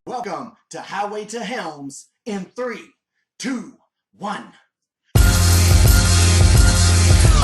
Welcome to Highway to Helms in 3, 2, 1.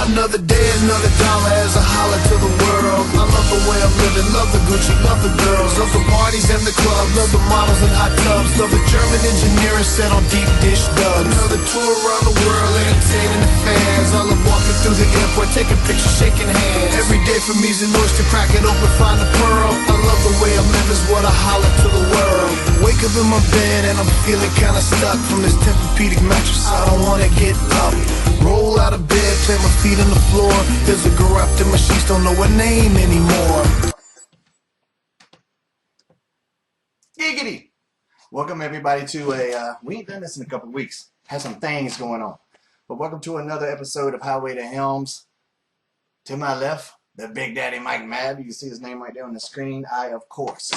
Another day, another dollar as I holler to the world. I love the way I'm living, love the Gucci, love the girls, love the parties and the clubs, love the models and hot tubs, love the German engineering set on deep dish dubs. Another tour around the world, entertaining the fans. I love walking through the airport, taking pictures, shaking hands. Every day from me's an oyster, crack it open, find the pearl. I love the way I live, is what I holler to the world. Wake up in my bed and I'm feeling kinda stuck from this Tempur-Pedic mattress. I don't wanna get up. Roll out of bed, plant my feet on the floor. There's a girl wrapped in my sheets, don't know her name anymore. Giggity! Welcome everybody to we ain't done this in a couple of weeks. Had some things going on. But welcome to another episode of Highway to Helms. To my left, the Big Daddy Mike Mab. You can see his name right there on the screen. Of course,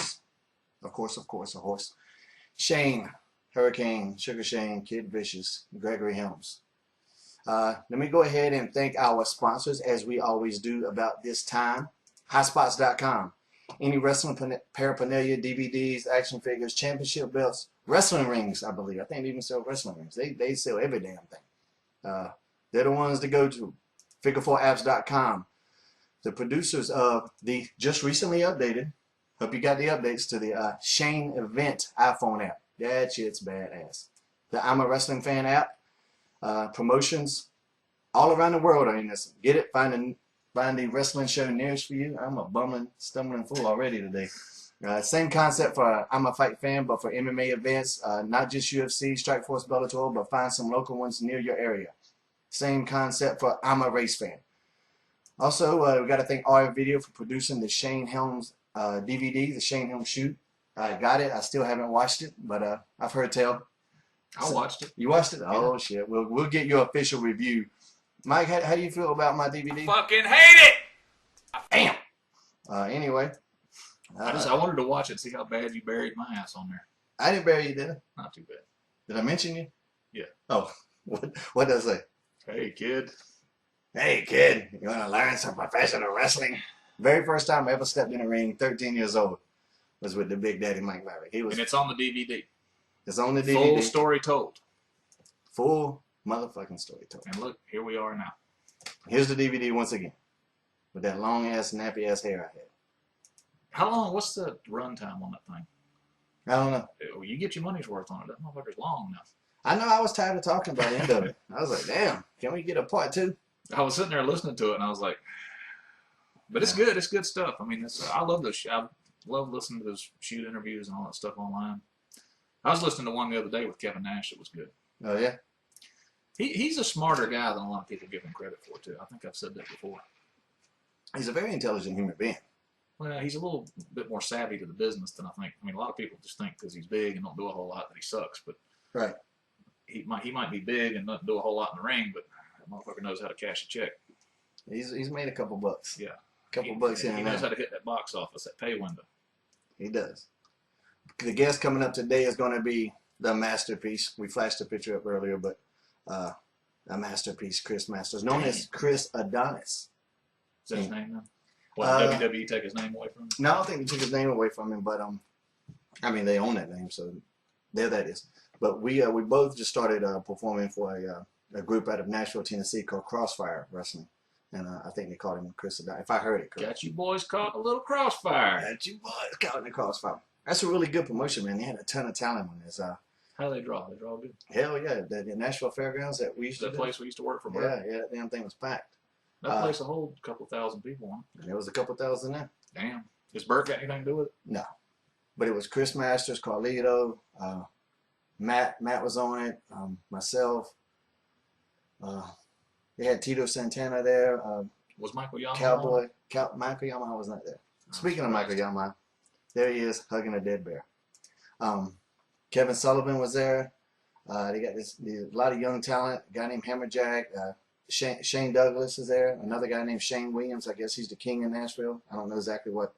a horse. Shane, Hurricane, Sugar Shane, Sid Vicious, Gregory Helms. Let me go ahead and thank our sponsors, as we always do about this time. Highspots.com. Any wrestling paraphernalia, DVDs, action figures, championship belts, wrestling rings, I believe. I think they even sell wrestling rings. They sell every damn thing. They're the ones to go to. Figure4apps.com. The producers of the just recently updated, hope you got the updates to the Shane Event iPhone app. That shit's badass. The I'm a Wrestling Fan app. Promotions all around the world are in this. Get it, find the wrestling show nearest for you. I'm a bumbling, stumbling fool already today. Same concept for I'm a Fight Fan, but for MMA events, not just UFC, Strikeforce, Bellator, but find some local ones near your area. Same concept for I'm a Race Fan. Also, we got to thank RF Video for producing the Shane Helms DVD, the Shane Helms shoot. I got it. I still haven't watched it, but I've heard tell. I watched it. You watched it? Yeah. Oh shit! We'll get your official review. Mike, how do you feel about my DVD? Fucking hate it. Damn. Anyway, I wanted to watch it, see how bad you buried my ass on there. I didn't bury you, did I? Not too bad. Did I mention you? Yeah. Oh, what does it say? Hey kid. Hey kid, you want to learn some professional wrestling? Very first time I ever stepped in a ring, 13 years old, was with the Big Daddy Mike Maverick. And it's on the DVD. It's on the DVD. Full story told. Full motherfucking story told. And look, here we are now. Here's the DVD once again, with that long ass, nappy ass hair I had. How long? What's the run time on that thing? I don't know. You get your money's worth on it. That motherfucker's long enough. I know I was tired of talking by the end of it. I was like, damn, can we get a part 2? I was sitting there listening to it, and I was like, but it's good. It's good stuff. I mean, I love those. I love listening to those shoot interviews and all that stuff online. I was listening to one the other day with Kevin Nash. It was good. Oh, yeah? He's a smarter guy than a lot of people give him credit for, too. I think I've said that before. He's a very intelligent human being. Well, he's a little bit more savvy to the business than I think. I mean, a lot of people just think because he's big and don't do a whole lot that he sucks. But Right. He might be big and not do a whole lot in the ring, but that motherfucker knows how to cash a check. He's made a couple bucks. Yeah. A couple bucks here He and knows there. how to hit that box office, that pay window. He does. The guest coming up today is going to be the masterpiece. We flashed a picture up earlier, but a masterpiece, Chris Masters, known as Chris Adonis. Is that his name now? What, WWE take his name away from him? No, I don't think they took his name away from him, but I mean they own that name, so there that is. But we both just started performing for a group out of Nashville, Tennessee called Crossfire Wrestling, and I think they called him Chris Adonis, if I heard it correct. Got you boys caught in a little crossfire. Got you boys caught in the Crossfire. That's a really good promotion, man. They had a ton of talent on this. How do they draw? They draw good. Hell yeah, the Nashville Fairgrounds that we used to That do. place we used to work for, bro. Yeah, that damn thing was packed. That place will hold a couple thousand people on it. And there was a couple thousand there. Damn. Has Bert got anything to do with it? No. But it was Chris Masters, Carlito, Matt was on it, myself. They had Tito Santana there. Was Michael Yamaha? Cowboy. Michael Yamaha was not there. Speaking of Michael Yamaha, there he is hugging a dead bear. Kevin Sullivan was there. They got a lot of young talent. A guy named Hammerjack. Shane Douglas is there. Another guy named Shane Williams. I guess he's the king in Nashville. I don't know exactly what.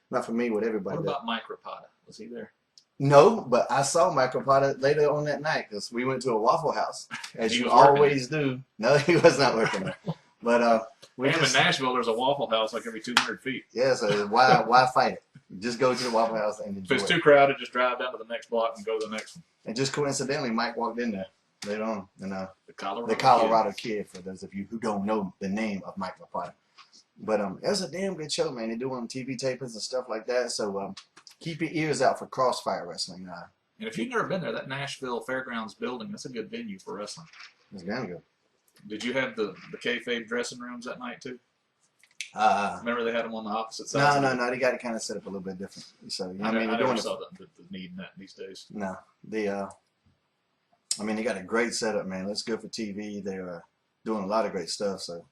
Not familiar with everybody. What about Mike Rapata? Was he there? No, but I saw Michael Potter later on that night because we went to a Waffle House, as He you was working always do. No, he was not working there. But we in just, Nashville, there's a Waffle House like every 200 feet. yeah. So why fight it? Just go to the Waffle House and If enjoy it's it. too crowded, just drive down to the next block and go to the next one. And just coincidentally, Mike walked in there later on, and The Colorado. the Colorado Kid, for those of you who don't know the name of Mike LaPlata. But it was a damn good show, man. They do on TV tapings and stuff like that. So keep your ears out for Crossfire Wrestling. And if you've never been there, that Nashville Fairgrounds building, that's a good venue for wrestling. It's damn good. Did you have the kayfabe dressing rooms that night too? Uh, Remember they had them on the opposite side? no. They got it kind of set up a little bit different. So I they're never doing saw the need in that these days. No, they they got a great setup, man. It's good for TV. They're doing a lot of great stuff. So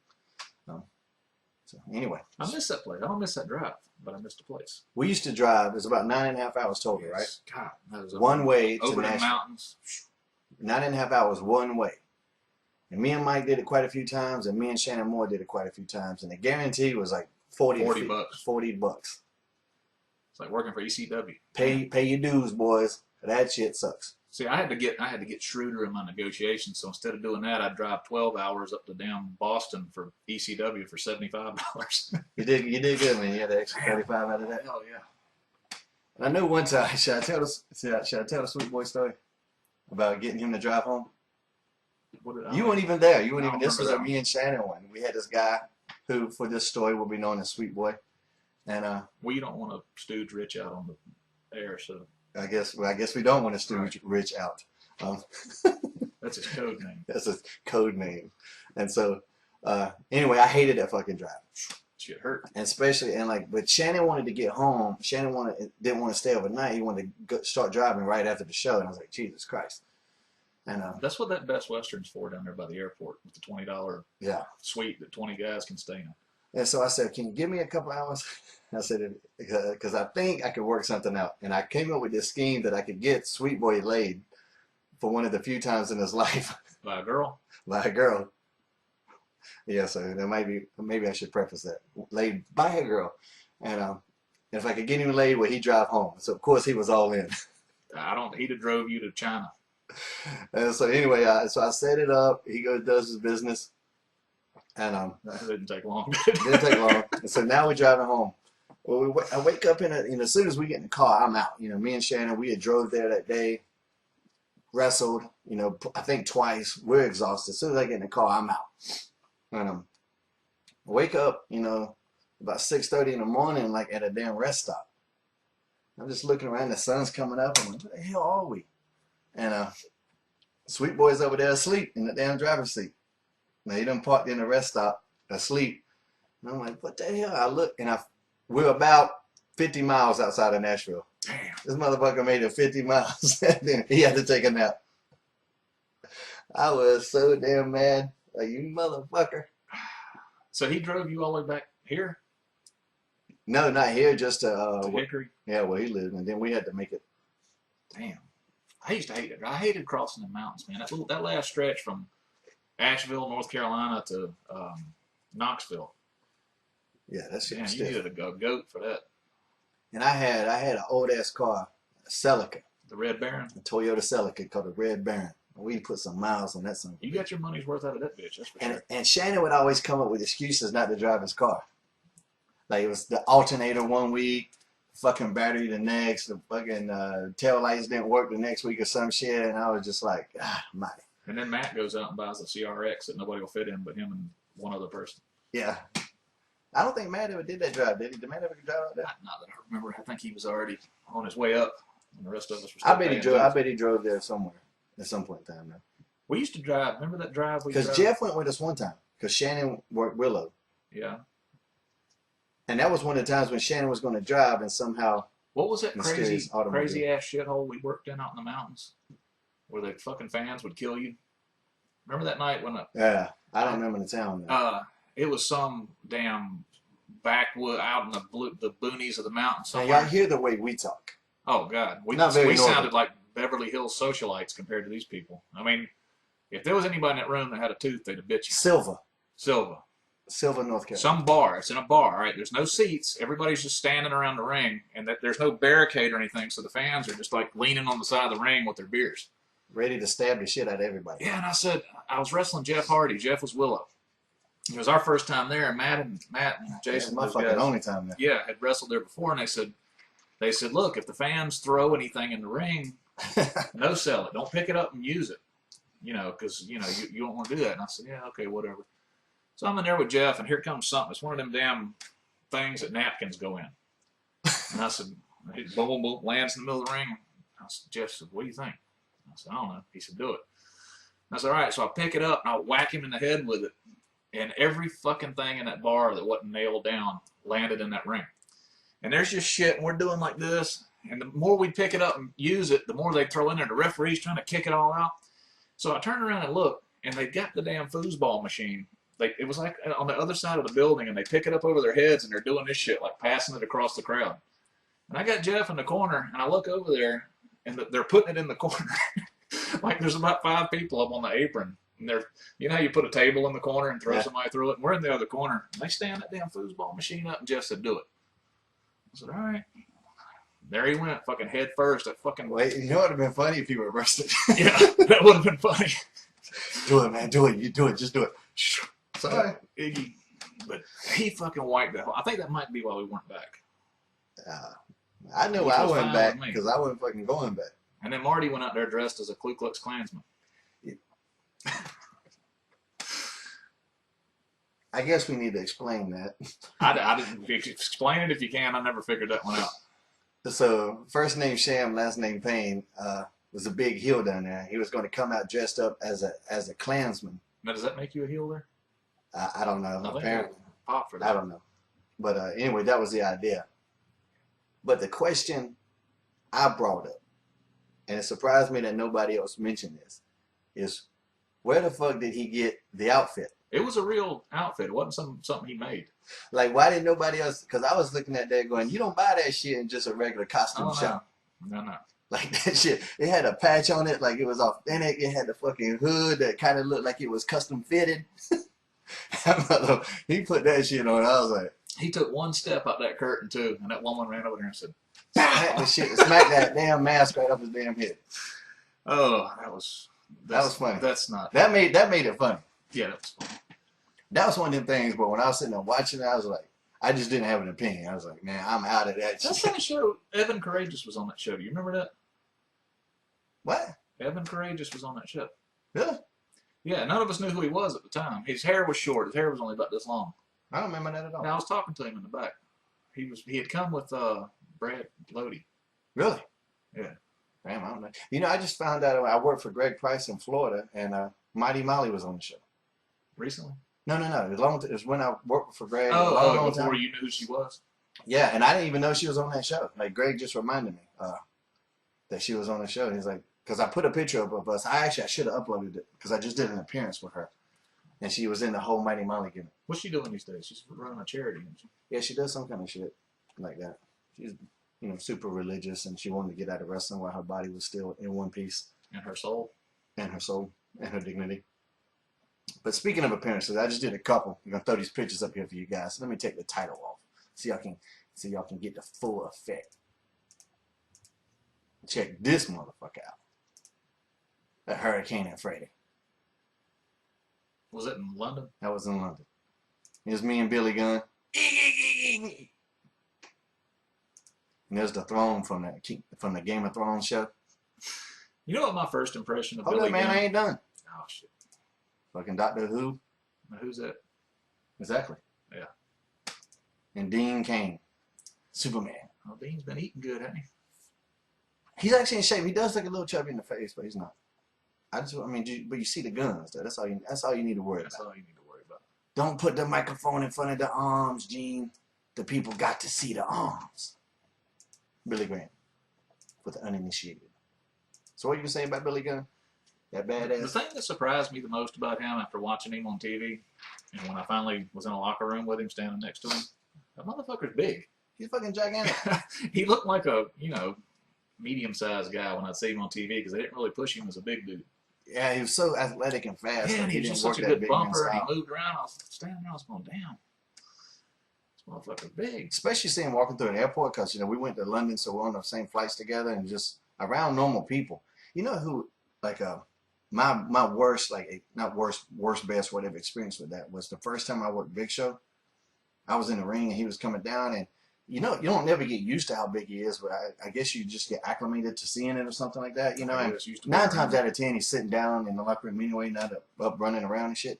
anyway, I miss that place. I don't miss that drive, but I missed the place. we used to drive. It's about 9.5 hours total, right? God, that was One way to over the Nashville. mountains. 9.5 hours one way. And me and Mike did it quite a few times, and me and Shannon Moore did it quite a few times, and the guarantee was like 40 bucks. $40. It's like working for ECW. Pay your dues, boys. That shit sucks. See, I had to get shrewder in my negotiations. So instead of doing that, I'd drive 12 hours up to down Boston for ECW for $75. You did good, man. You had an extra 35 out of that. Hell yeah. And I know one time, should I tell the Sweet Boy story about getting him to drive home? You weren't even there. You weren't even. This was a me and Shannon one. We had this guy who, for this story, will be known as Sweet Boy, and well, you don't want to stooge Rich out on the air, so I guess we don't want to stooge Rich out. That's his code name. That's his code name, and so anyway, I hated that fucking drive. Shit hurt. And especially but Shannon wanted to get home. Shannon didn't want to stay overnight. He wanted to start driving right after the show, and I was like, Jesus Christ. And that's what that Best Western's for down there by the airport with the $20 suite that 20 guys can stay in. And so I said, can you give me a couple hours? I said, because I think I could work something out. And I came up with this scheme that I could get Sweet Boy laid for one of the few times in his life. By a girl? By a girl. Yeah, so that maybe I should preface that. Laid by a girl. And if I could get him laid, he'd drive home. So, of course, he was all in. He'd have drove you to China. And so anyway, so I set it up. He does his business, and that didn't take long. didn't take long. And so now we're driving home. Well, I wake up as soon as we get in the car, I'm out. Me and Shannon, we had drove there that day, wrestled. I think twice. We're exhausted. As soon as I get in the car, I'm out. And I wake up, about 6:30 in the morning, like at a damn rest stop. I'm just looking around. The sun's coming up. I'm like, where the hell are we? And Sweet Boy's over there asleep in the damn driver's seat. Now he done parked in the rest stop asleep. And I'm like, what the hell? I look, and we're about 50 miles outside of Nashville. Damn. This motherfucker made it 50 miles. And then he had to take a nap. I was so damn mad. Like, you motherfucker. So he drove you all the way back here? No, not here, just to Hickory? Yeah, where he lived. And then we had to make it. Damn. I used to hate it. I hated crossing the mountains, man. That last stretch from Asheville, North Carolina to Knoxville. Yeah, that's Man, stiff. you needed a goat for that. And I had an old ass car, a Celica. The Red Baron? A Toyota Celica called the Red Baron. We put some miles on that son. You got your money's worth out of that bitch, that's for sure. And Shannon would always come up with excuses not to drive his car. Like, it was the alternator one week, fucking battery the next, the fucking tail lights didn't work the next week or some shit, and I was just like, mighty. And then Matt goes out and buys a CRX that nobody will fit in but him and one other person. Yeah. I don't think Matt ever did that drive, did he? Did Matt ever drive out there? Not that I remember. I think he was already on his way up, and the rest of us were still I bet he drove there somewhere at some point in time, though. We used to drive. Remember that drive we drove? Because Jeff went with us one time, because Shannon worked Willow. Yeah. And that was one of the times when Shannon was going to drive, and somehow... What was that crazy automobile. ass shithole we worked in out in the mountains, where the fucking fans would kill you? Remember that night when? Yeah, I don't remember the town. It was some damn backwood out in the boonies of the mountains Now, somewhere. y'all hear the way we talk. Oh God, we Not very northern. sounded like Beverly Hills socialites compared to these people. I mean, if there was anybody in that room that had a tooth, they'd have bit you. Silva, North Carolina. Some bar. It's in a bar, right? There's no seats. Everybody's just standing around the ring, and there's no barricade or anything, so the fans are just like leaning on the side of the ring with their beers. Ready to stab the shit out of everybody. Yeah, and I was wrestling Jeff Hardy. Jeff was Willow. It was our first time there, and Matt and Jason, my those fucking guys, only time there. yeah, had wrestled there before, and they said, look, if the fans throw anything in the ring, no sell it. Don't pick it up and use it, because you don't want to do that. And I said, yeah, okay, whatever. So I'm in there with Jeff, and here comes something. It's one of them damn things that napkins go in. And I said, boom, boom, boom, lands in the middle of the ring. I said, Jeff said, what do you think? I said, I don't know. He said, do it. I said, all right. So I pick it up, and I whack him in the head with it. And every fucking thing in that bar that wasn't nailed down landed in that ring. And there's just shit, and we're doing like this. And the more we pick it up and use it, the more they throw in there. The referee's trying to kick it all out. So I turn around and look, and they got the damn foosball machine. It was like on the other side of the building, and they pick it up over their heads, and they're doing this shit, like passing it across the crowd. And I got Jeff in the corner, and I look over there, and they're putting it in the corner. Like there's about 5 people up on the apron. And they're, how you put a table in the corner and throw somebody through it? And we're in the other corner. And they stand that damn foosball machine up, and Jeff said, do it. I said, all right. There he went, fucking head first. That fucking. Wait, you know what would have been funny if he reversed it? Yeah, that would have been funny. Do it, man. Do it. You do it. Just do it. Sorry. Iggy. But he fucking wiped that. I think that might be why we weren't back. I knew I went back because I wasn't fucking going back. And then Marty went out there dressed as a Ku Klux Klansman. I guess we need to explain that. I didn't explain it if you can. I never figured that one out. So first name Sham, last name Payne was a big heel down there. He was going to come out dressed up as a Klansman. Now, does that make you a heel there? I don't know. Apparently, pop for that. I don't know. But anyway, that was the idea. But the question I brought up, and it surprised me that nobody else mentioned this, is where the fuck did he get the outfit? It was a real outfit. It wasn't something he made. Like, why didn't nobody else? Because I was looking at that going, you don't buy that shit in just a regular costume shop. No. Like that shit. It had a patch on it, like it was authentic. It had the fucking hood that kind of looked like it was custom fitted. He put that shit on. I was like, he took one step out that curtain too, and that woman ran over there and said, smack the shit, smack that damn mask right off his damn head. Oh, that was funny. That's not that made it funny. Yeah, that was funny. That was one of them things, but when I was sitting there watching it, I was like, I just didn't have an opinion. I was like, man, I'm out of that shit. That's that show. Evan Courageous was on that show. Do you remember that? What? Evan Courageous was on that show. Really? Yeah, none of us knew who he was at the time. His hair was short. His hair was only about this long. I don't remember that at all. Now, I was talking to him in the back. He had come with Brad Lodi. Really? Yeah. Damn, I don't know. I just found out I worked for Greg Price in Florida, and Mighty Molly was on the show. Recently? No. It was when I worked for Greg. Oh, before you knew who she was? Yeah, and I didn't even know she was on that show. Like, Greg just reminded me that she was on the show. He's like, because I put a picture up of us. I should have uploaded it because I just did an appearance with her. And she was in the whole Mighty Molly gimmick. What's she doing these days? She's running a charity, isn't she? Yeah, she does some kind of shit like that. She's, super religious, and she wanted to get out of wrestling while her body was still in one piece. And her soul. And her soul. And her dignity. But speaking of appearances, I just did a couple. I'm gonna throw these pictures up here for you guys. So let me take the title off, so y'all can get the full effect. Check this motherfucker out. The Hurricane and Freddy. Was it in London? That was in London. It was me and Billy Gunn. And there's the throne from the Game of Thrones show. You know what my first impression of Hold Billy up, man, Gunn? I ain't done. Oh shit. Fucking Doctor Who. Now, who's that? Exactly. Yeah. And Dean Cain. Superman. Oh, Dean's been eating good, hasn't he? He's actually in shape. He does look a little chubby in the face, but he's not. But you see the guns, though. That's all you need to worry about. That's all you need to worry about. Don't put the microphone in front of the arms, Gene. The people got to see the arms. Billy Graham. For the uninitiated. So what you can say about Billy Gunn? That badass? The thing that surprised me the most about him after watching him on TV, and when I finally was in a locker room with him, standing next to him, that motherfucker's big. He's fucking gigantic. He looked like a, medium-sized guy when I'd see him on TV because they didn't really push him as a big dude. Yeah, he was so athletic and fast. Yeah, and he was just such a good bumper, and he moved around. I was standing there, I was going, damn, this motherfucker's big. Especially seeing him walking through an airport because, we went to London, so we're on the same flights together and just around normal people. You know who, like, my worst, like not worst, best, whatever experience with that was the first time I worked Big Show. I was in the ring and he was coming down, and you don't never get used to how big he is, but I guess you just get acclimated to seeing it or something like that, you know. And 9 times out of 10, he's sitting down in the locker room anyway, not up running around and shit.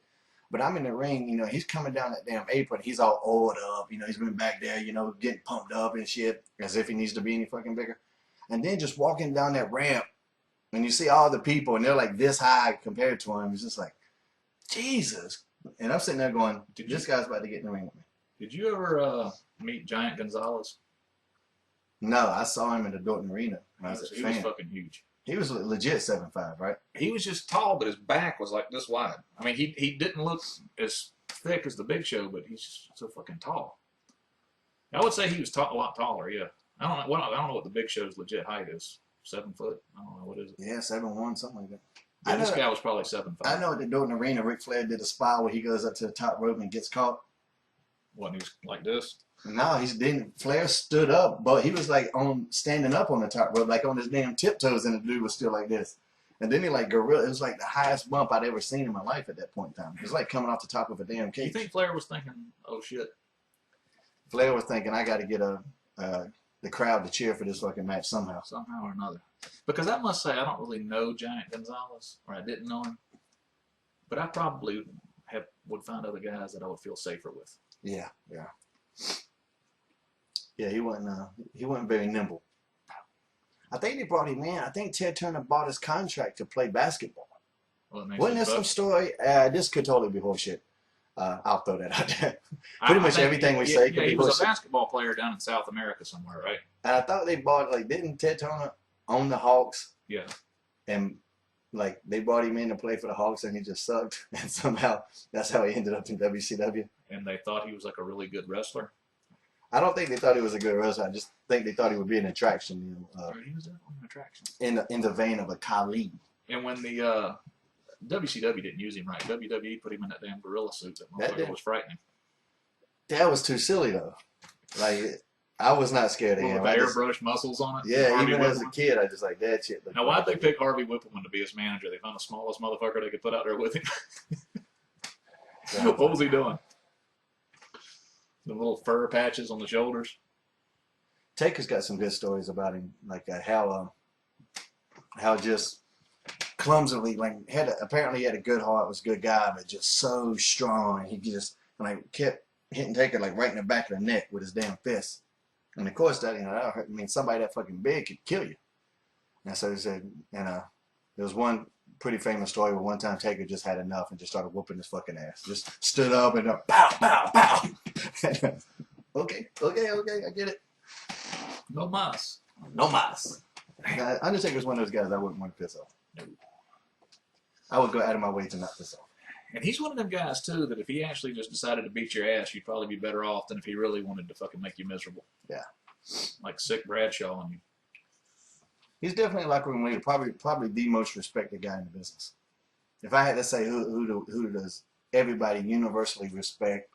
But I'm in the ring, you know, he's coming down that damn apron. He's all oiled up, you know, he's been back there, you know, getting pumped up and shit, as if he needs to be any fucking bigger. And then just walking down that ramp, and you see all the people, and they're like this high compared to him. It's just like, Jesus. And I'm sitting there going, this guy's about to get in the ring with me. Did you ever meet Giant Gonzalez? No, I saw him in the Dorton Arena. He was fucking huge. He was legit 7'5", right? He was just tall, but his back was like this wide. I mean, he didn't look as thick as the Big Show, but he's just so fucking tall. I would say he was a lot taller. Yeah, I don't know what the Big Show's legit height is. 7 foot. I don't know what is it. Yeah, 7'1", something like that. Yeah, this guy was probably 7'5". I know at the Dorton Arena, Ric Flair did a spot where he goes up to the top rope and gets caught. What, he was like this? No, he didn't. Flair stood up, but he was like standing up on the top rope, like on his damn tiptoes, and the dude was still like this. And then he like gorilla. It was like the highest bump I'd ever seen in my life at that point in time. It was like coming off the top of a damn cage. You think Flair was thinking, "Oh shit"? Flair was thinking, I got to get the crowd to cheer for this fucking match somehow. Somehow or another. Because I must say, I don't really know Giant Gonzalez, or I didn't know him. But I probably would find other guys that I would feel safer with. Yeah, yeah. Yeah, he wasn't very nimble. I think they brought him in. I think Ted Turner bought his contract to play basketball. Well, wasn't there some story? This could totally be horseshit. I'll throw that out there. Pretty much everything we say could be he was horseshit. a basketball player down in South America somewhere, right? And I thought they bought, like, didn't Ted Turner own the Hawks? Yeah. And, like, they brought him in to play for the Hawks and he just sucked. And somehow that's how he ended up in WCW. And they thought he was like a really good wrestler. I don't think they thought he was a good wrestler. I just think they thought he would be an attraction. You know, he was definitely an attraction. In the vein of a Khali. And when the WCW didn't use him right, WWE put him in that damn gorilla suit. That was frightening. That was too silly though. Like I was not scared of him. With airbrush muscles on it. Yeah, Harvey even as a Whippleman. kid, I just like that shit. Now, why'd they pick Harvey Whippleman to be his manager? They found the smallest motherfucker they could put out there with him. What was he doing? The little fur patches on the shoulders. Taker's got some good stories about him, like how just clumsily, like apparently he had a good heart, was a good guy, but just so strong. He just like kept hitting Taker like right in the back of the neck with his damn fist. And of course that that hurt. I mean, somebody that fucking big could kill you. And so he said, and there was one pretty famous story where one time Taker just had enough and just started whooping his fucking ass. Just stood up and pow, pow, pow. Okay, I get it. No mas. No mas. Undertaker's one of those guys I wouldn't want to piss off. No. I would go out of my way to not piss off. And he's one of them guys, too, that if he actually just decided to beat your ass, you'd probably be better off than if he really wanted to fucking make you miserable. Yeah. Like Sick Bradshaw on you. He's definitely a locker room leader, probably the most respected guy in the business. If I had to say who does everybody universally respect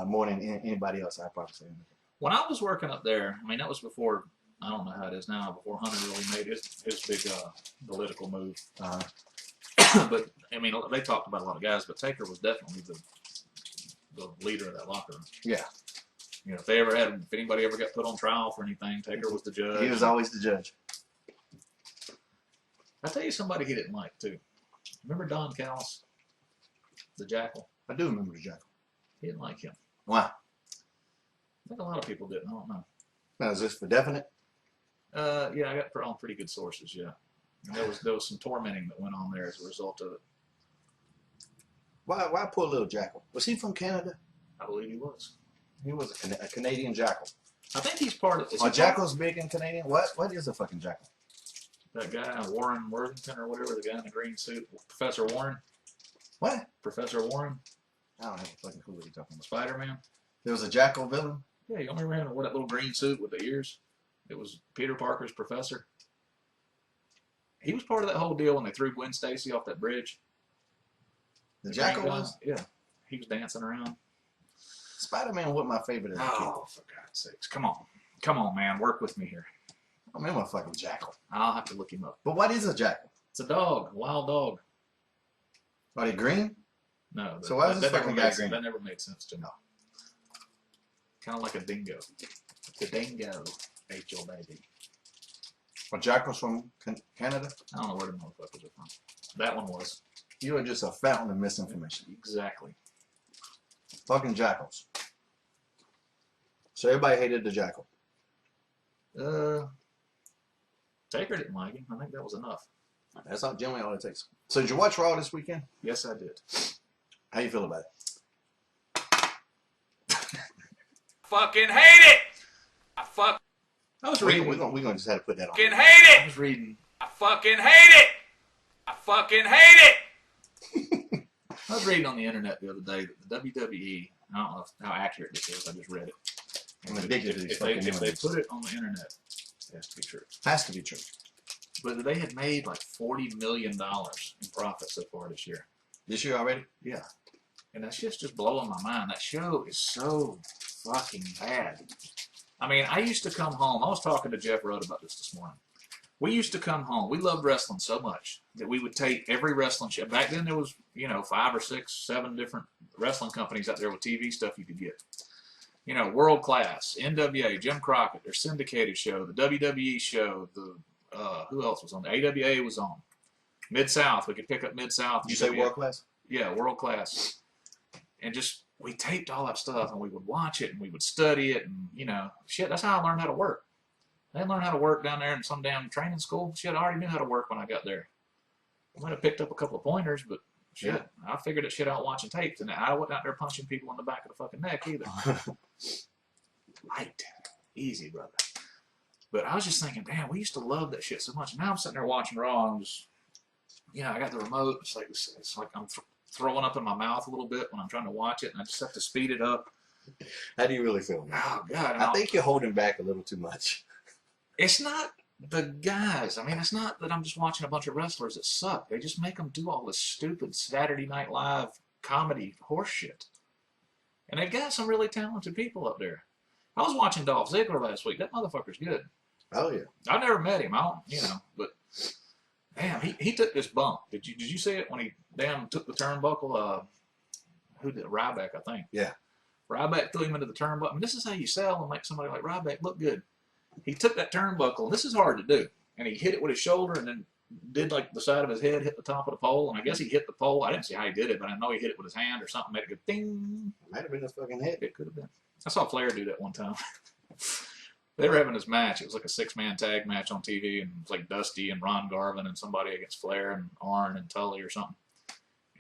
more than anybody else, I'd probably say him. When I was working up there, I mean, that was before, I don't know how it is now, before Hunter really made his big political move. But, I mean, they talked about a lot of guys, but Taker was definitely the leader of that locker room. Yeah. You know, if anybody ever got put on trial for anything, Taker was the judge. He was always the judge. I'll tell you somebody he didn't like, too. Remember Don Callis? The Jackal? I do remember the Jackal. He didn't like him. Why? I think a lot of people didn't. I don't know. Now, is this for definite? Yeah, I got on pretty good sources, yeah. And there was some tormenting that went on there as a result of it. Why poor little Jackal? Was he from Canada? I believe he was. He was a Canadian Jackal. I think he's part of... Are jackals big in Canadian? What is a fucking jackal? That guy, Warren Worthington or whatever, the guy in the green suit. Professor Warren. What? Professor Warren. I don't have a fucking clue what you're talking about. Spider-Man. There was a jackal villain? Yeah, you don't remember him with that little green suit with the ears? It was Peter Parker's professor. He was part of that whole deal when they threw Gwen Stacy off that bridge. The jackal was? Yeah. He was dancing around. Spider-Man was my favorite as a kid. Oh, for God's sakes. Come on. Come on, man. Work with me here. I remember a fucking jackal. I'll have to look him up. But what is a jackal? It's a dog. A wild dog. Are they green? No. So why is this fucking guy green? That never made sense to me. Kind of like a dingo. The dingo ate your baby. Are jackals from Canada? I don't know where the motherfuckers are from. That one was. You are just a fountain of misinformation. Exactly. Fucking jackals. So everybody hated the jackal. Taker didn't like him. I think that was enough. That's not generally all it takes. So did you watch Raw this weekend? Yes, I did. How you feel about it? Fucking hate it! I was reading. We're gonna just have to put that on. Fucking hate it! I was reading. I fucking hate it! I fucking hate it! I was reading on the internet the other day that the WWE, I don't know how accurate this is, I just read it. I'm addicted to these If they put it on the internet, it has to be true. Has to be true. But they had made like $40 million in profit so far this year. This year already? Yeah. And that shit's just blowing my mind. That show is so fucking bad. I mean, I used to come home. I was talking to Jeff Rode about this morning. We used to come home. We loved wrestling so much that we would take every wrestling show. Back then there was, 5 or 6, 7 different wrestling companies out there with TV stuff you could get. World Class, NWA, Jim Crockett, their syndicated show, the WWE show, the who else was on? The AWA was on. Mid-South, we could pick up Mid-South. Did you say World Class? Yeah, World Class. And just, we taped all that stuff and we would watch it and we would study it and, shit, that's how I learned how to work. I didn't learn how to work down there in some damn training school. Shit, I already knew how to work when I got there. I might have picked up a couple of pointers, but shit, yeah. I figured that shit out watching tapes, and I wasn't out there punching people in the back of the fucking neck either. Light. Easy, brother. But I was just thinking, damn, we used to love that shit so much. Now I'm sitting there watching Raw, and I'm just, I got the remote. It's like I'm throwing up in my mouth a little bit when I'm trying to watch it, and I just have to speed it up. How do you really feel, man? Oh, God. I think you're holding back a little too much. It's not the guys. I mean, it's not that I'm just watching a bunch of wrestlers that suck. They just make them do all this stupid Saturday Night Live comedy horseshit. And they've got some really talented people up there. I was watching Dolph Ziggler last week. That motherfucker's good. Oh, yeah. I never met him. I don't, but damn, he took this bump. Did you see it when he took the turnbuckle? Who did? Ryback, I think. Yeah. Ryback threw him into the turnbuckle. I mean, this is how you sell and make somebody like Ryback look good. He took that turnbuckle, and this is hard to do, and he hit it with his shoulder and then did like the side of his head, hit the top of the pole, and I guess he hit the pole. I didn't see how he did it, but I know he hit it with his hand or something, made it go ding. Might have been his fucking head. It could have been. I saw Flair do that one time. They were having this match. It was like a 6-man tag match on TV, and it was like Dusty and Ron Garvin and somebody against Flair and Arn and Tully or something.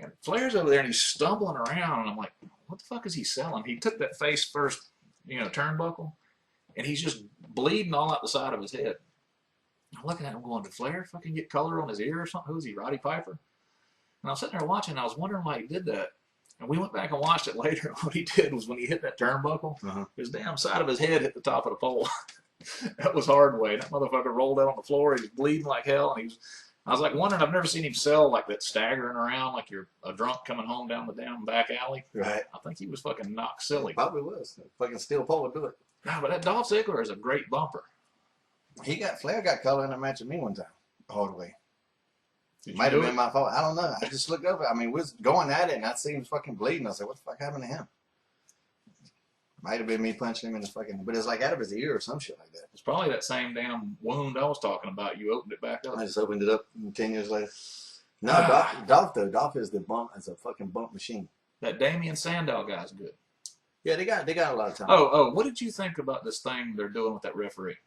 And Flair's over there, and he's stumbling around, and I'm like, what the fuck is he selling? He took that face first, turnbuckle, and he's just bleeding all out the side of his head. I'm looking at him going, did Flair fucking get color on his ear or something? Who is he, Roddy Piper? And I was sitting there watching, and I was wondering why he did that. And we went back and watched it later, and what he did was when he hit that turnbuckle, his damn side of his head hit the top of the pole. That was hard way. That motherfucker rolled out on the floor. He was bleeding like hell, and I was like wondering, I've never seen him sell like that, staggering around like you're a drunk coming home down the damn back alley. Right. I think he was fucking knocked silly. Probably was. Fucking steel pole would do it. No, but that Dolph Ziggler is a great bumper. Flair got color in a match with me one time, hard way. It might have been my fault. I don't know. I just looked over. I mean, we was going at it, and I see him fucking bleeding. I said, what the fuck happened to him? Might have been me punching him in the fucking, but it's like out of his ear or some shit like that. It's probably that same damn wound I was talking about. You opened it back up. I just opened it up 10 years later. No, Dolph though. Dolph is the bump. It's a fucking bump machine. That Damien Sandow guy's good. Yeah, they got a lot of time. Oh, what did you think about this thing they're doing with that referee?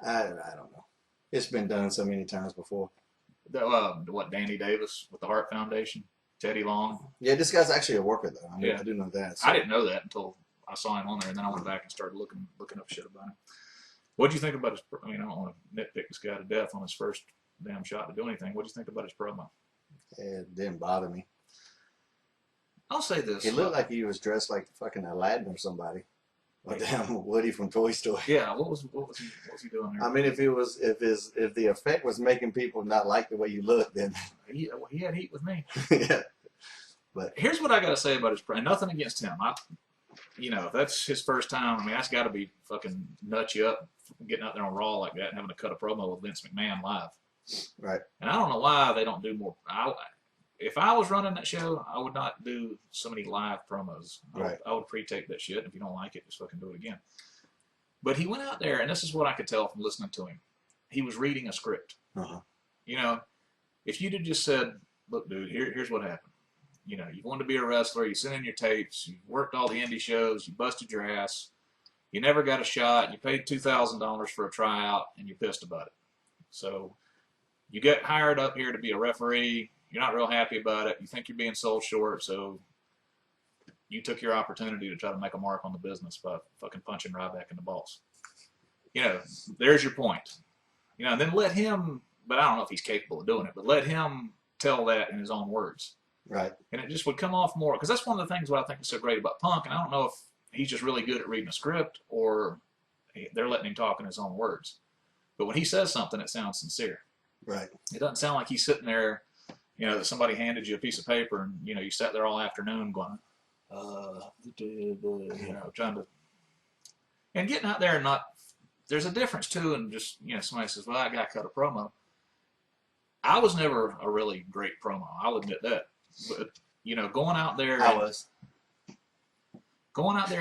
I don't know. It's been done so many times before. What, Danny Davis with the Hart Foundation? Teddy Long? Yeah, this guy's actually a worker though. I do know that. So. I didn't know that until I saw him on there, and then I went back and started looking up shit about him. What do you think about his? I mean, I don't want to nitpick this guy to death on his first damn shot to do anything. What do you think about his promo? It didn't bother me. I'll say this. He looked like he was dressed like fucking Aladdin or somebody. Or damn Woody from Toy Story. Yeah, what was he doing there? I mean, if the effect was making people not like the way you look, then he had heat with me. Yeah. But here's what I gotta say about his promo. Nothing against him. If that's his first time, I mean, that's got to be fucking nut you up getting out there on Raw like that and having to cut a promo with Vince McMahon live. Right. And I don't know why they don't do more. if I was running that show, I would not do so many live promos. Right. I would pre-tape that shit. If you don't like it, just fucking do it again. But he went out there, and this is what I could tell from listening to him. He was reading a script. Uh-huh. You know, if you'd have just said, look, dude, here's what happened. You know, you wanted to be a wrestler, you sent in your tapes, you worked all the indie shows, you busted your ass, you never got a shot, you paid $2,000 for a tryout, and you're pissed about it. So you get hired up here to be a referee, you're not real happy about it, you think you're being sold short, so you took your opportunity to try to make a mark on the business by fucking punching right back in the balls. You know, there's your point. You know, and then let him, but I don't know if he's capable of doing it, but let him tell that in his own words. Right. And it just would come off more, because that's one of the things what I think is so great about Punk, and I don't know if he's just really good at reading a script or they're letting him talk in his own words. But when he says something, it sounds sincere. Right. It doesn't sound like he's sitting there, you know, that somebody handed you a piece of paper and, you know, you sat there all afternoon going, you know, trying to, and getting out there and not, there's a difference too, and just, you know, somebody says, well, that guy cut a promo. I was never a really great promo, I'll admit that. But, you know, going out there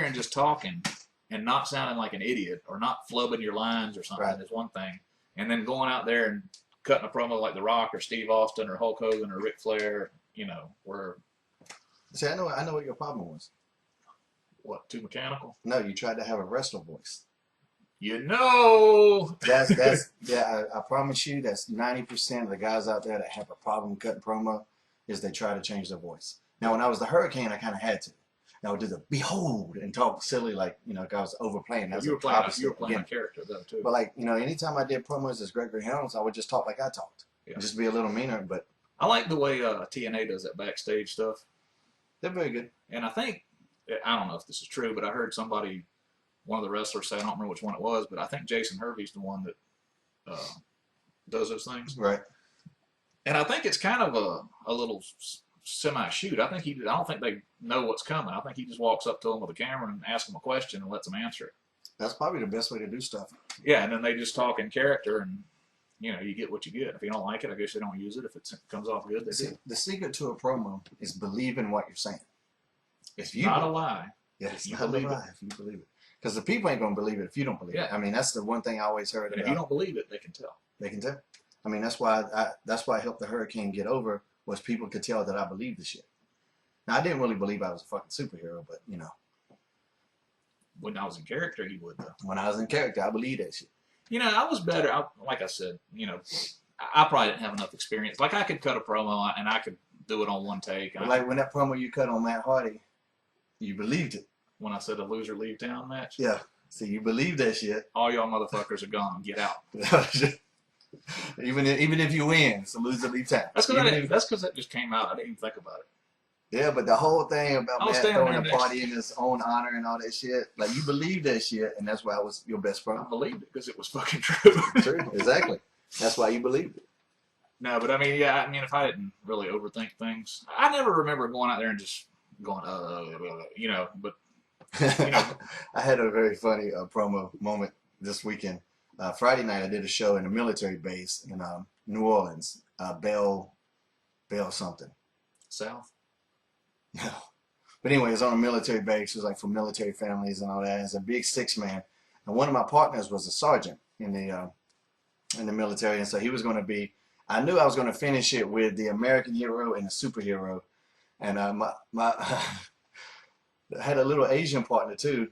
and just talking and not sounding like an idiot or not flubbing your lines or something is one thing. And then going out there and cutting a promo like The Rock or Steve Austin or Hulk Hogan or Ric Flair, you know, where... See, I know what your problem was. What, too mechanical? No, you tried to have a wrestler voice. You know! That's yeah, I promise you that's 90% of the guys out there that have a problem cutting promo is they try to change their voice. Now, when I was the Hurricane, I kind of had to. I would do the behold and talk silly like, you know, like I was overplaying. You were playing a character though, too. But like, you know, anytime I did promos as Gregory Helms, I would just talk like I talked. Yeah. Just be a little meaner, but... I like the way TNA does that backstage stuff. They're very good. And I think, I don't know if this is true, but I heard somebody, one of the wrestlers say, I don't remember which one it was, but I think Jason Hervey's the one that does those things. Right. And I think it's kind of a little semi-shoot. I don't think they know what's coming. I think he just walks up to them with a camera and asks them a question and lets them answer it. That's probably the best way to do stuff. Yeah, and then they just talk in character and, you know, you get what you get. If you don't like it, I guess they don't use it. If it comes off good, they do. The secret to a promo is believing what you're saying. It's not a lie. Yeah, it's not a lie if you believe it. Because the people ain't going to believe it if you don't believe it. I mean, that's the one thing I always heard about. If you don't believe it, they can tell. They can tell. I mean, that's why I helped the Hurricane get over, was people could tell that I believed the shit. Now, I didn't really believe I was a fucking superhero, but, you know. When I was in character, you would, though. When I was in character, I believed that shit. You know, I was better. Like I said, you know, I probably didn't have enough experience. Like, I could cut a promo, and I could do it on one take. But like when that promo you cut on Matt Hardy, you believed it. When I said a loser leave town match? Yeah. See, you believe that shit. All y'all motherfuckers are gone. Get out. even if you win, it's a loser leave town. That's because that just came out. I didn't even think about it. Yeah, but the whole thing about Matt throwing a party in his own honor and all that shit, like you believe that shit, and that's why it was your best promo. I believed it because it was fucking true. True, exactly. That's why you believed it. No, but I mean, yeah, I mean, if I didn't really overthink things, I never remember going out there and just going, you know, but, you know. I had a very funny promo moment this weekend. Friday night, I did a show in a military base in New Orleans, Bell something. South? No. But anyway, it's on a military base. It was like for military families and all that. It's a big 6-man. And one of my partners was a sergeant in the military. And so he was going to be, I knew I was going to finish it with the American hero and the superhero. And I had a little Asian partner too.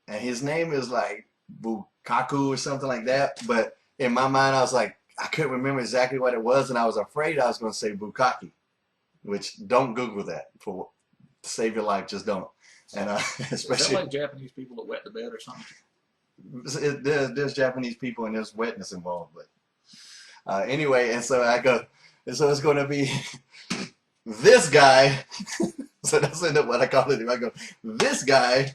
And his name is like Bukaku or something like that. But in my mind, I was like, I couldn't remember exactly what it was. And I was afraid I was going to say Bukaki, which don't Google that for to save your life. Just don't. And especially, is that like Japanese people that wet the bed or something? There's Japanese people and there's wetness involved. But anyway, and so I go, and so it's going to be this guy. So that's what I call it. I go, this guy.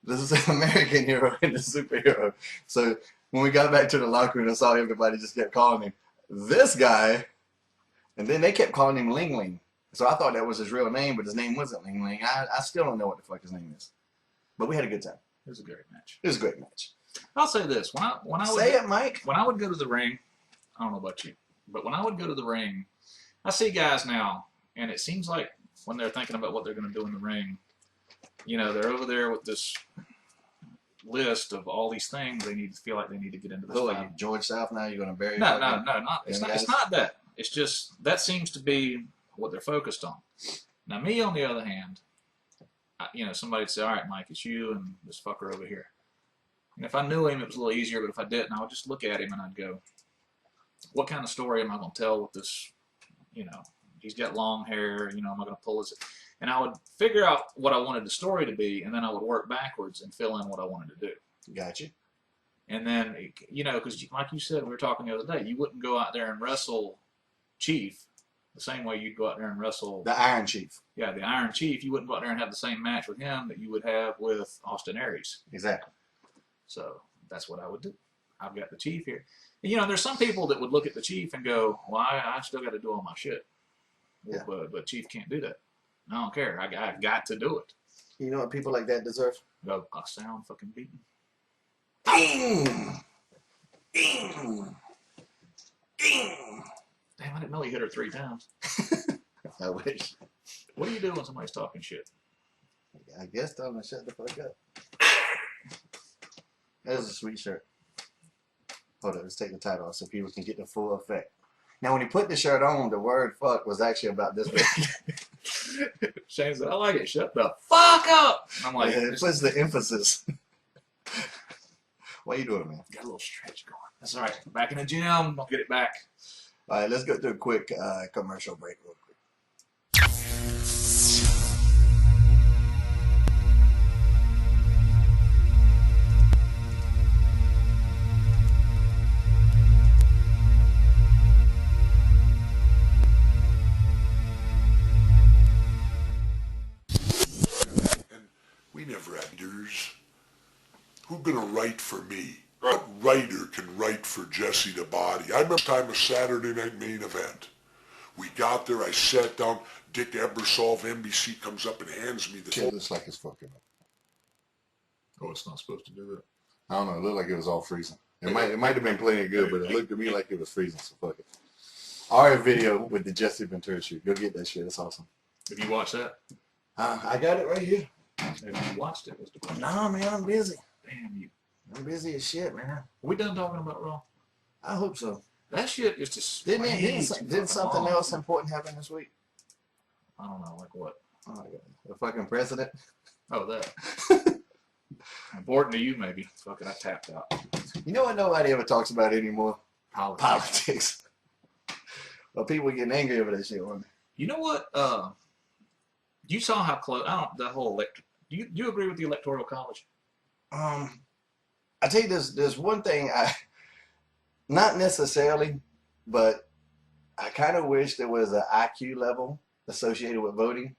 This is an American hero and a superhero. So when we got back to the locker room, I saw everybody just kept calling him this guy. And then they kept calling him Ling Ling. So I thought that was his real name, but his name wasn't Ling Ling. I still don't know what the fuck his name is. But we had a good time. It was a great match. It was a great match. I'll say this. When I would say it, Mike. When I would go to the ring, I don't know about you, but when I would go to the ring, I see guys now, And it seems like when they're thinking about what they're going to do in the ring, you know, they're over there with this list of all these things they need to feel like they need to get into this Look, fight. like George South now, you're going to bury No, him? not. It's not that. It's just that seems to be what they're focused on. Now, me, on the other hand, you know, somebody'd say, all right, Mike, it's you and this fucker over here. And if I knew him, it was a little easier, but if I didn't, I would just look at him and I'd go, what kind of story am I going to tell with this, you know, he's got long hair, you know, am I going to pull his... And I would figure out what I wanted the story to be, and then I would work backwards and fill in what I wanted to do. Gotcha. And then, you know, because like you said, we were talking the other day, you wouldn't go out there and wrestle Chief the same way you'd go out there and wrestle... The Iron Chief. Yeah, the Iron Chief. You wouldn't go out there and have the same match with him that you would have with Austin Aries. Exactly. So that's what I would do. I've got the Chief here. And, you know, there's some people that would look at the Chief and go, well, I still got to do all my shit. Yeah. But Chief can't do that. I don't care. I got to do it. You know what people like that deserve? Go, I sound fucking beaten. Ding! Ding! Ding! Damn, I didn't know he hit her 3 times. I wish. What do you do when somebody's talking shit? I guess tell them to shut the fuck up. That is a sweet shirt. Hold on, let's take the title off so people can get the full effect. Now, when he put the shirt on, the word fuck was actually about this big. Shane said, I like it. Shut the fuck up. And I'm like, Yeah, it puts the emphasis. What are you doing, man? got a little stretch going. That's all right. Back in the gym. I'll get it back. All right, let's go through a quick commercial break real quick. We never had leaders. Who's gonna write for me? What writer can write for Jesse the Body? I remember the time of Saturday Night Main Event. We got there, I sat down, Dick Ebersol of NBC comes up and hands me the... Shit looks like it's fucking up. Oh, it's not supposed to do that. I don't know, it looked like it was all freezing. It might have been playing good, but it looked to me like it was freezing, so fuck it. Our video with the Jesse Ventura shoot. Go get that shit, it's awesome. Have you watched that? I got it right here. Have you watched it? Was the question. Nah, man, I'm busy. Damn you. I'm busy as shit, man. Are we done talking about Raw? I hope so. That shit is just... Didn't something else important happen this week? I don't know, like what? Oh my God. The fucking president? Oh, that. Important to you, maybe. Fuck it, I tapped out. You know what nobody ever talks about anymore? Politics. Politics. Well, people getting angry over that shit, weren't they? You know what? You saw how close... the whole... Do you agree with the Electoral College? I tell you, there's one thing not necessarily, but I kind of wish there was an IQ level associated with voting.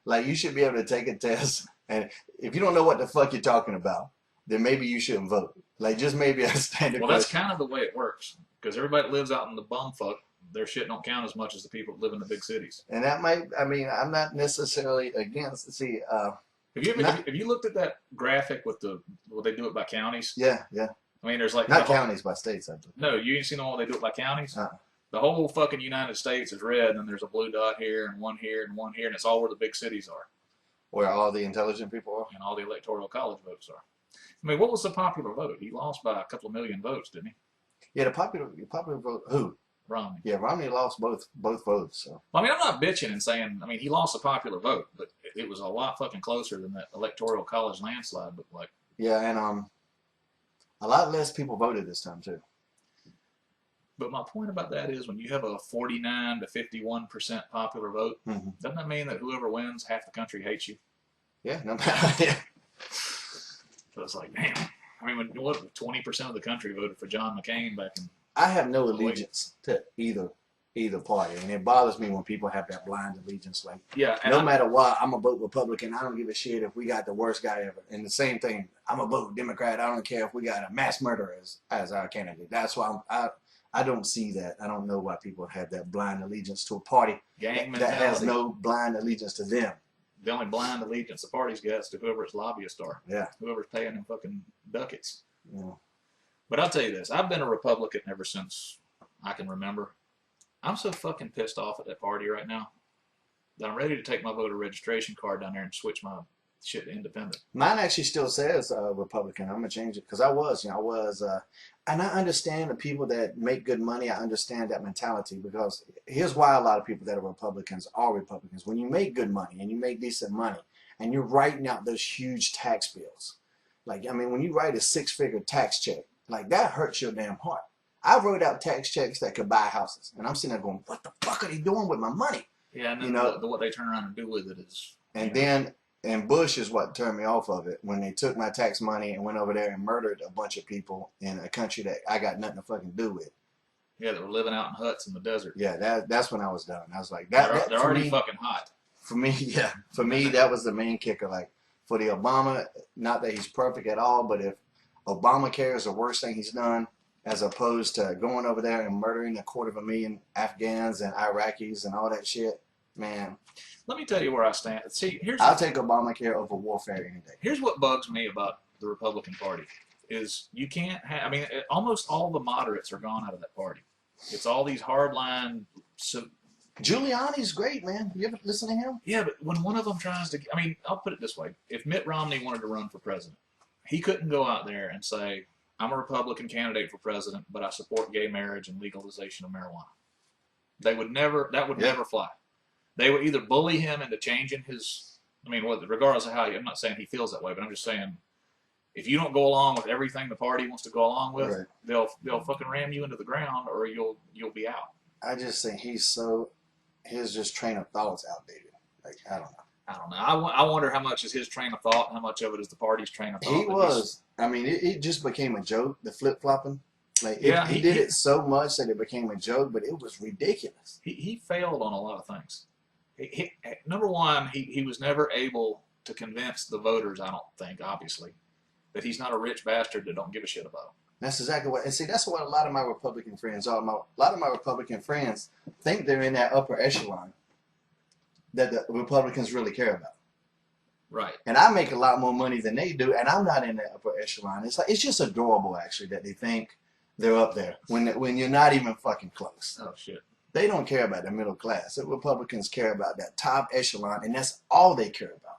Like, you should be able to take a test, and if you don't know what the fuck you're talking about, then maybe you shouldn't vote. Like, just maybe a standard Well, that's question. kind of the way it works. Because everybody that lives out in the bumfuck, their shit don't count as much as the people that live in the big cities. And that might, I mean, I'm not necessarily against, see, Have you looked at that graphic with what they do it by counties? yeah. I mean, there's like... Not counties, by states, I believe. No, you ain't seen the one where they do it by counties? Uh-uh. The whole fucking United States is red, and then there's a blue dot here, and one here, and one here, and it's all where the big cities are. Where all the intelligent people are. And all the Electoral College votes are. I mean, what was the popular vote? He lost by a couple of million votes, didn't he? Yeah, the popular vote, who? Romney. Yeah, Romney lost both votes, so. Well, I mean, I'm not bitching and saying, I mean, he lost the popular vote, but it was a lot fucking closer than that Electoral College landslide looked like. Yeah, and a lot less people voted this time, too. But my point about that is when you have a 49 to 51% popular vote, doesn't that mean that whoever wins, half the country hates you? Yeah, no matter. Yeah. So it's like, damn. I mean, what 20% of the country voted for John McCain back in... I have no allegiance to either party, and it bothers me when people have that blind allegiance. Like, yeah, no matter what, I'm a vote Republican. I don't give a shit if we got the worst guy ever. And the same thing, I'm a vote Democrat. I don't care if we got a mass murderer as our candidate. That's why I don't see that. I don't know why people have that blind allegiance to a party gang that has mentality. no blind allegiance to them. The only blind allegiance the party's got is to whoever its lobbyists are. Yeah. Whoever's paying them fucking ducats. Yeah. But I'll tell you this. I've been a Republican ever since I can remember. I'm so fucking pissed off at that party right now that I'm ready to take my voter registration card down there and switch my shit to independent. Mine actually still says Republican. I'm gonna change it because I was, and I understand the people that make good money. I understand that mentality because here's why a lot of people that are Republicans are Republicans. When you make good money and you make decent money and you're writing out those huge tax bills, like, I mean, when you write a 6-figure tax check, like that hurts your damn heart. I wrote out tax checks that could buy houses, and I'm sitting there going, what the fuck are they doing with my money? Yeah, and then what they turn around and do with it is. And Bush is what turned me off of it when they took my tax money and went over there and murdered a bunch of people in a country that I got nothing to fucking do with. Yeah, they were living out in huts in the desert. Yeah, that's when I was done. I was like, they're already fucking hot. For me, yeah. For me, that was the main kicker. Like, for the Obama, not that he's perfect at all, but if Obamacare is the worst thing he's done, as opposed to going over there and murdering 250,000 Afghans and Iraqis and all that shit, man. Let me tell you where I stand. See, I'll take Obamacare over warfare any day. Here's what bugs me about the Republican Party is you can't have. I mean, almost all the moderates are gone out of that party. It's all these hardline. Giuliani's great, man. You ever listen to him? Yeah, but when one of them tries to, I mean, I'll put it this way: if Mitt Romney wanted to run for president, he couldn't go out there and say, "I'm a Republican candidate for president, but I support gay marriage and legalization of marijuana." They would never. That would never fly. They would either bully him into changing his. I mean, regardless of how. I'm not saying he feels that way, but I'm just saying, if you don't go along with everything the party wants to go along with, right, they'll fucking ram you into the ground, or you'll be out. I just think his just train of thought's outdated. Like, I don't know. I wonder how much is his train of thought, and how much of it is the party's train of thought. He was. I mean, it just became a joke. The flip flopping. Like, he did it so much that it became a joke, but it was ridiculous. He failed on a lot of things. Number one, he was never able to convince the voters, I don't think, obviously, that he's not a rich bastard that don't give a shit about him. That's exactly what, and see, that's what a lot of my Republican friends are. A lot of my Republican friends think they're in that upper echelon that the Republicans really care about. Right. And I make a lot more money than they do, and I'm not in that upper echelon. It's just adorable, actually, that they think they're up there when you're not even fucking close. Oh, shit. They don't care about the middle class. The Republicans care about that top echelon, and that's all they care about.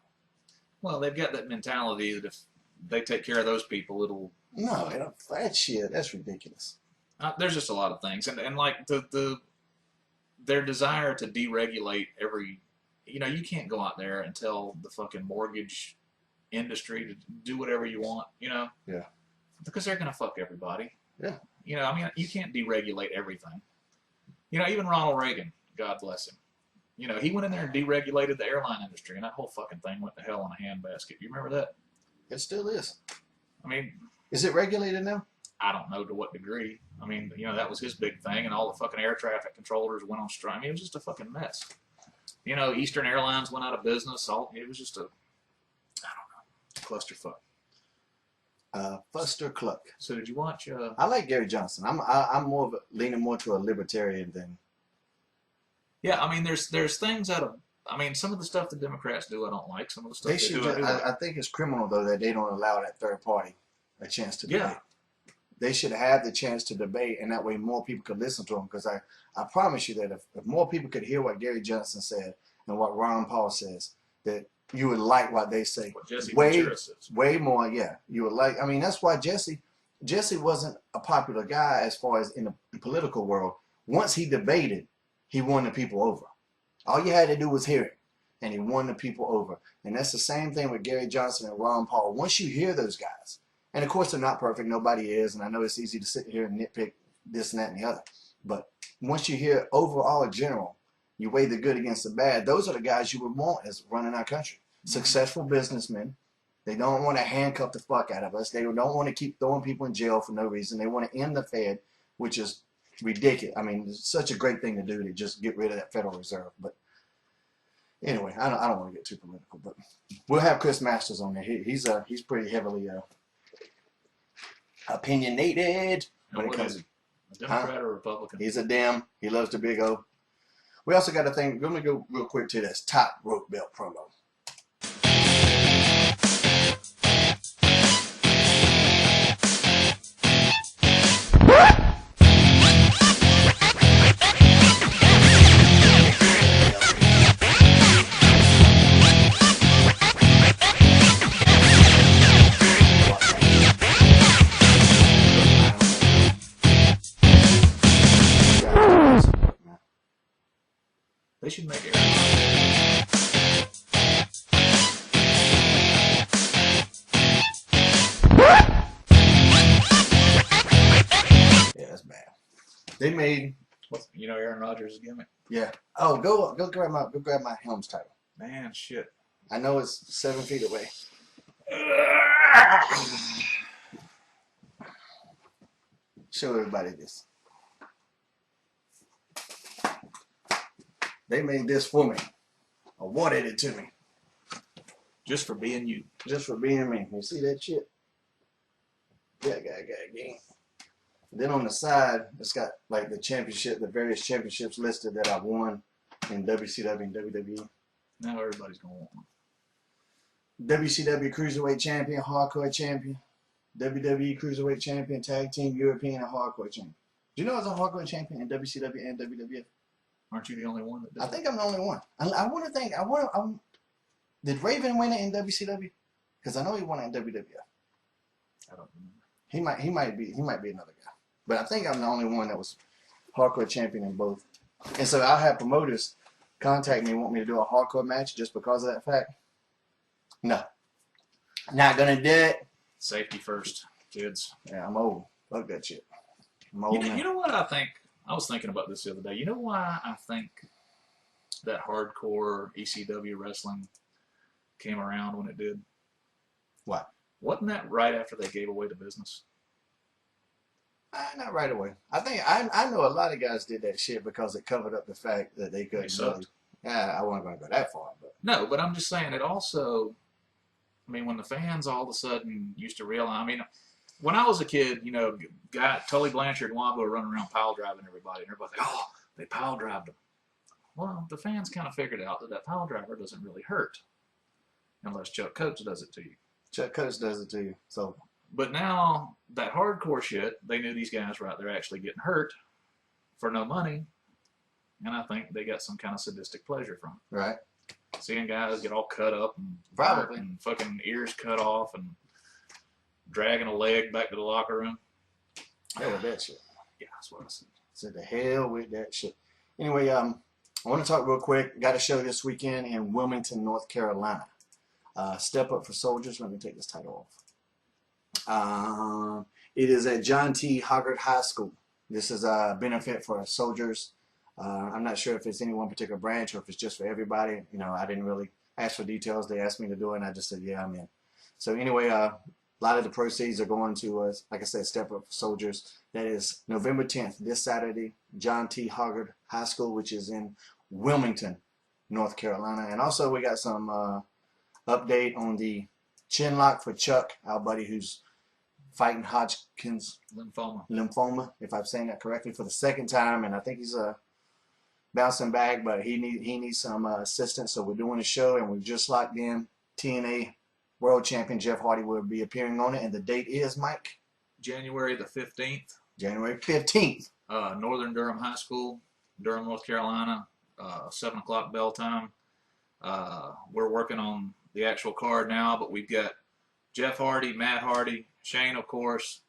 Well, they've got that mentality that if they take care of those people, it'll... No, that shit, that's ridiculous. There's just a lot of things. And like, their desire to deregulate every... You know, you can't go out there and tell the fucking mortgage industry to do whatever you want, you know? Yeah. Because they're going to fuck everybody. Yeah. You know, I mean, you can't deregulate everything. You know, even Ronald Reagan, God bless him. You know, he went in there and deregulated the airline industry, and that whole fucking thing went to hell in a handbasket. You remember that? It still is. I mean... Is it regulated now? I don't know to what degree. I mean, you know, that was his big thing, and all the fucking air traffic controllers went on strike. I mean, it was just a fucking mess. You know, Eastern Airlines went out of business. It was just a, I don't know, clusterfuck. Fuster Cluck. So did you watch? I like Gary Johnson. I'm more leaning more to a libertarian than. Yeah, I mean, there's things out of. I mean, some of the stuff the Democrats do, I don't like. Some of the stuff they should. I think it's criminal though that they don't allow that third party a chance to debate. They should have the chance to debate, and that way more people could listen to them. Because I promise you that if more people could hear what Gary Johnson said and what Ron Paul says, that you would like what they say. What Jesse Ventura says. Way more, yeah. You would like. I mean, that's why Jesse wasn't a popular guy as far as in the political world. Once he debated, he won the people over. All you had to do was hear it, and he won the people over. And that's the same thing with Gary Johnson and Ron Paul. Once you hear those guys, and of course they're not perfect, nobody is, and I know it's easy to sit here and nitpick this and that and the other. But once you hear overall in general, you weigh the good against the bad, those are the guys you would want as running our country. Successful businessmen. They don't want to handcuff the fuck out of us. They don't want to keep throwing people in jail for no reason. They want to end the Fed, which is ridiculous. I mean, it's such a great thing to do to just get rid of that Federal Reserve. But anyway, I don't want to get too political, but we'll have Chris Masters on there. He's pretty heavily opinionated when it comes to a Democrat or Republican. He's a Dem. He loves the big O. We also got a thing. We're going to go real quick to this top rope belt promo. They should make it. Yeah, that's bad. They made. You know Aaron Rodgers' gimmick? Yeah. Oh, go grab my Helms title. Man, shit. I know it's 7 feet away. Show everybody this. They made this for me. Awarded it to me. Just for being you. Just for being me. You see that shit? Yeah. Then on the side, it's got like the championship, the various championships listed that I've won in WCW and WWE. Now everybody's going to want one. WCW Cruiserweight Champion, Hardcore Champion, WWE Cruiserweight Champion, Tag Team European, and Hardcore Champion. Do you know I was a Hardcore Champion in WCW and WWF? Aren't you the only one that does I think I'm the only one. I want to think. Did Raven win it in WCW? Because I know he won it in WWF. I don't remember. He might be another guy. But I think I'm the only one that was Hardcore Champion in both. And so I'll have promoters contact me and want me to do a hardcore match just because of that fact. No. Not gonna do it. Safety first, kids. Yeah, I'm old. Fuck that shit. I'm old now. You know what I think? I was thinking about this the other day. You know why I think that hardcore ECW wrestling came around when it did? What? Wasn't that right after they gave away the business? Not right away. I think I know a lot of guys did that shit because it covered up the fact that they couldn't. sucked. Yeah, I wasn't going to go that far, but No, but I'm just saying it also. I mean, when the fans all of a sudden used to realize. I mean, when I was a kid, you know, Tully Blanchard and Wabo were running around pile driving everybody, and everybody's like, "Oh, they pile drived them." Well, the fans kind of figured out that pile driver doesn't really hurt unless Chuck Coates does it to you. Chuck Coates does it to you. So, but now that hardcore shit, they knew these guys were out there actually getting hurt for no money, and I think they got some kind of sadistic pleasure from it. right. Seeing guys get all cut up and Probably. and fucking ears cut off and dragging a leg back to the locker room. Hell with that shit. Yeah, that's what I said. Said the hell with that shit. Anyway, I want to talk real quick. Got a show this weekend in Wilmington, North Carolina. Step Up for Soldiers. Let me take this title off. It is at John T. Hoggart High School. This is a benefit for soldiers. I'm not sure if it's any one particular branch or if it's just for everybody. You know, I didn't really ask for details. They asked me to do it, and I just said, yeah, I'm in. So anyway, a lot of the proceeds are going to, like I said, Step Up for Soldiers. That is November 10th, this Saturday, John T. Hoggart High School, which is in Wilmington, North Carolina. And also we got some update on the chin lock for Chuck, our buddy who's fighting Hodgkin's lymphoma, if I'm saying that correctly, for the second time. And I think he's bouncing back, but he needs some assistance. So we're doing a show, and we've just locked in TNA World Champion Jeff Hardy will be appearing on it, and the date is, Mike? January the 15th. January 15th. Northern Durham High School, Durham, North Carolina. 7 o'clock bell time. We're working on the actual card now, but we've got Jeff Hardy, Matt Hardy, Shane, of course,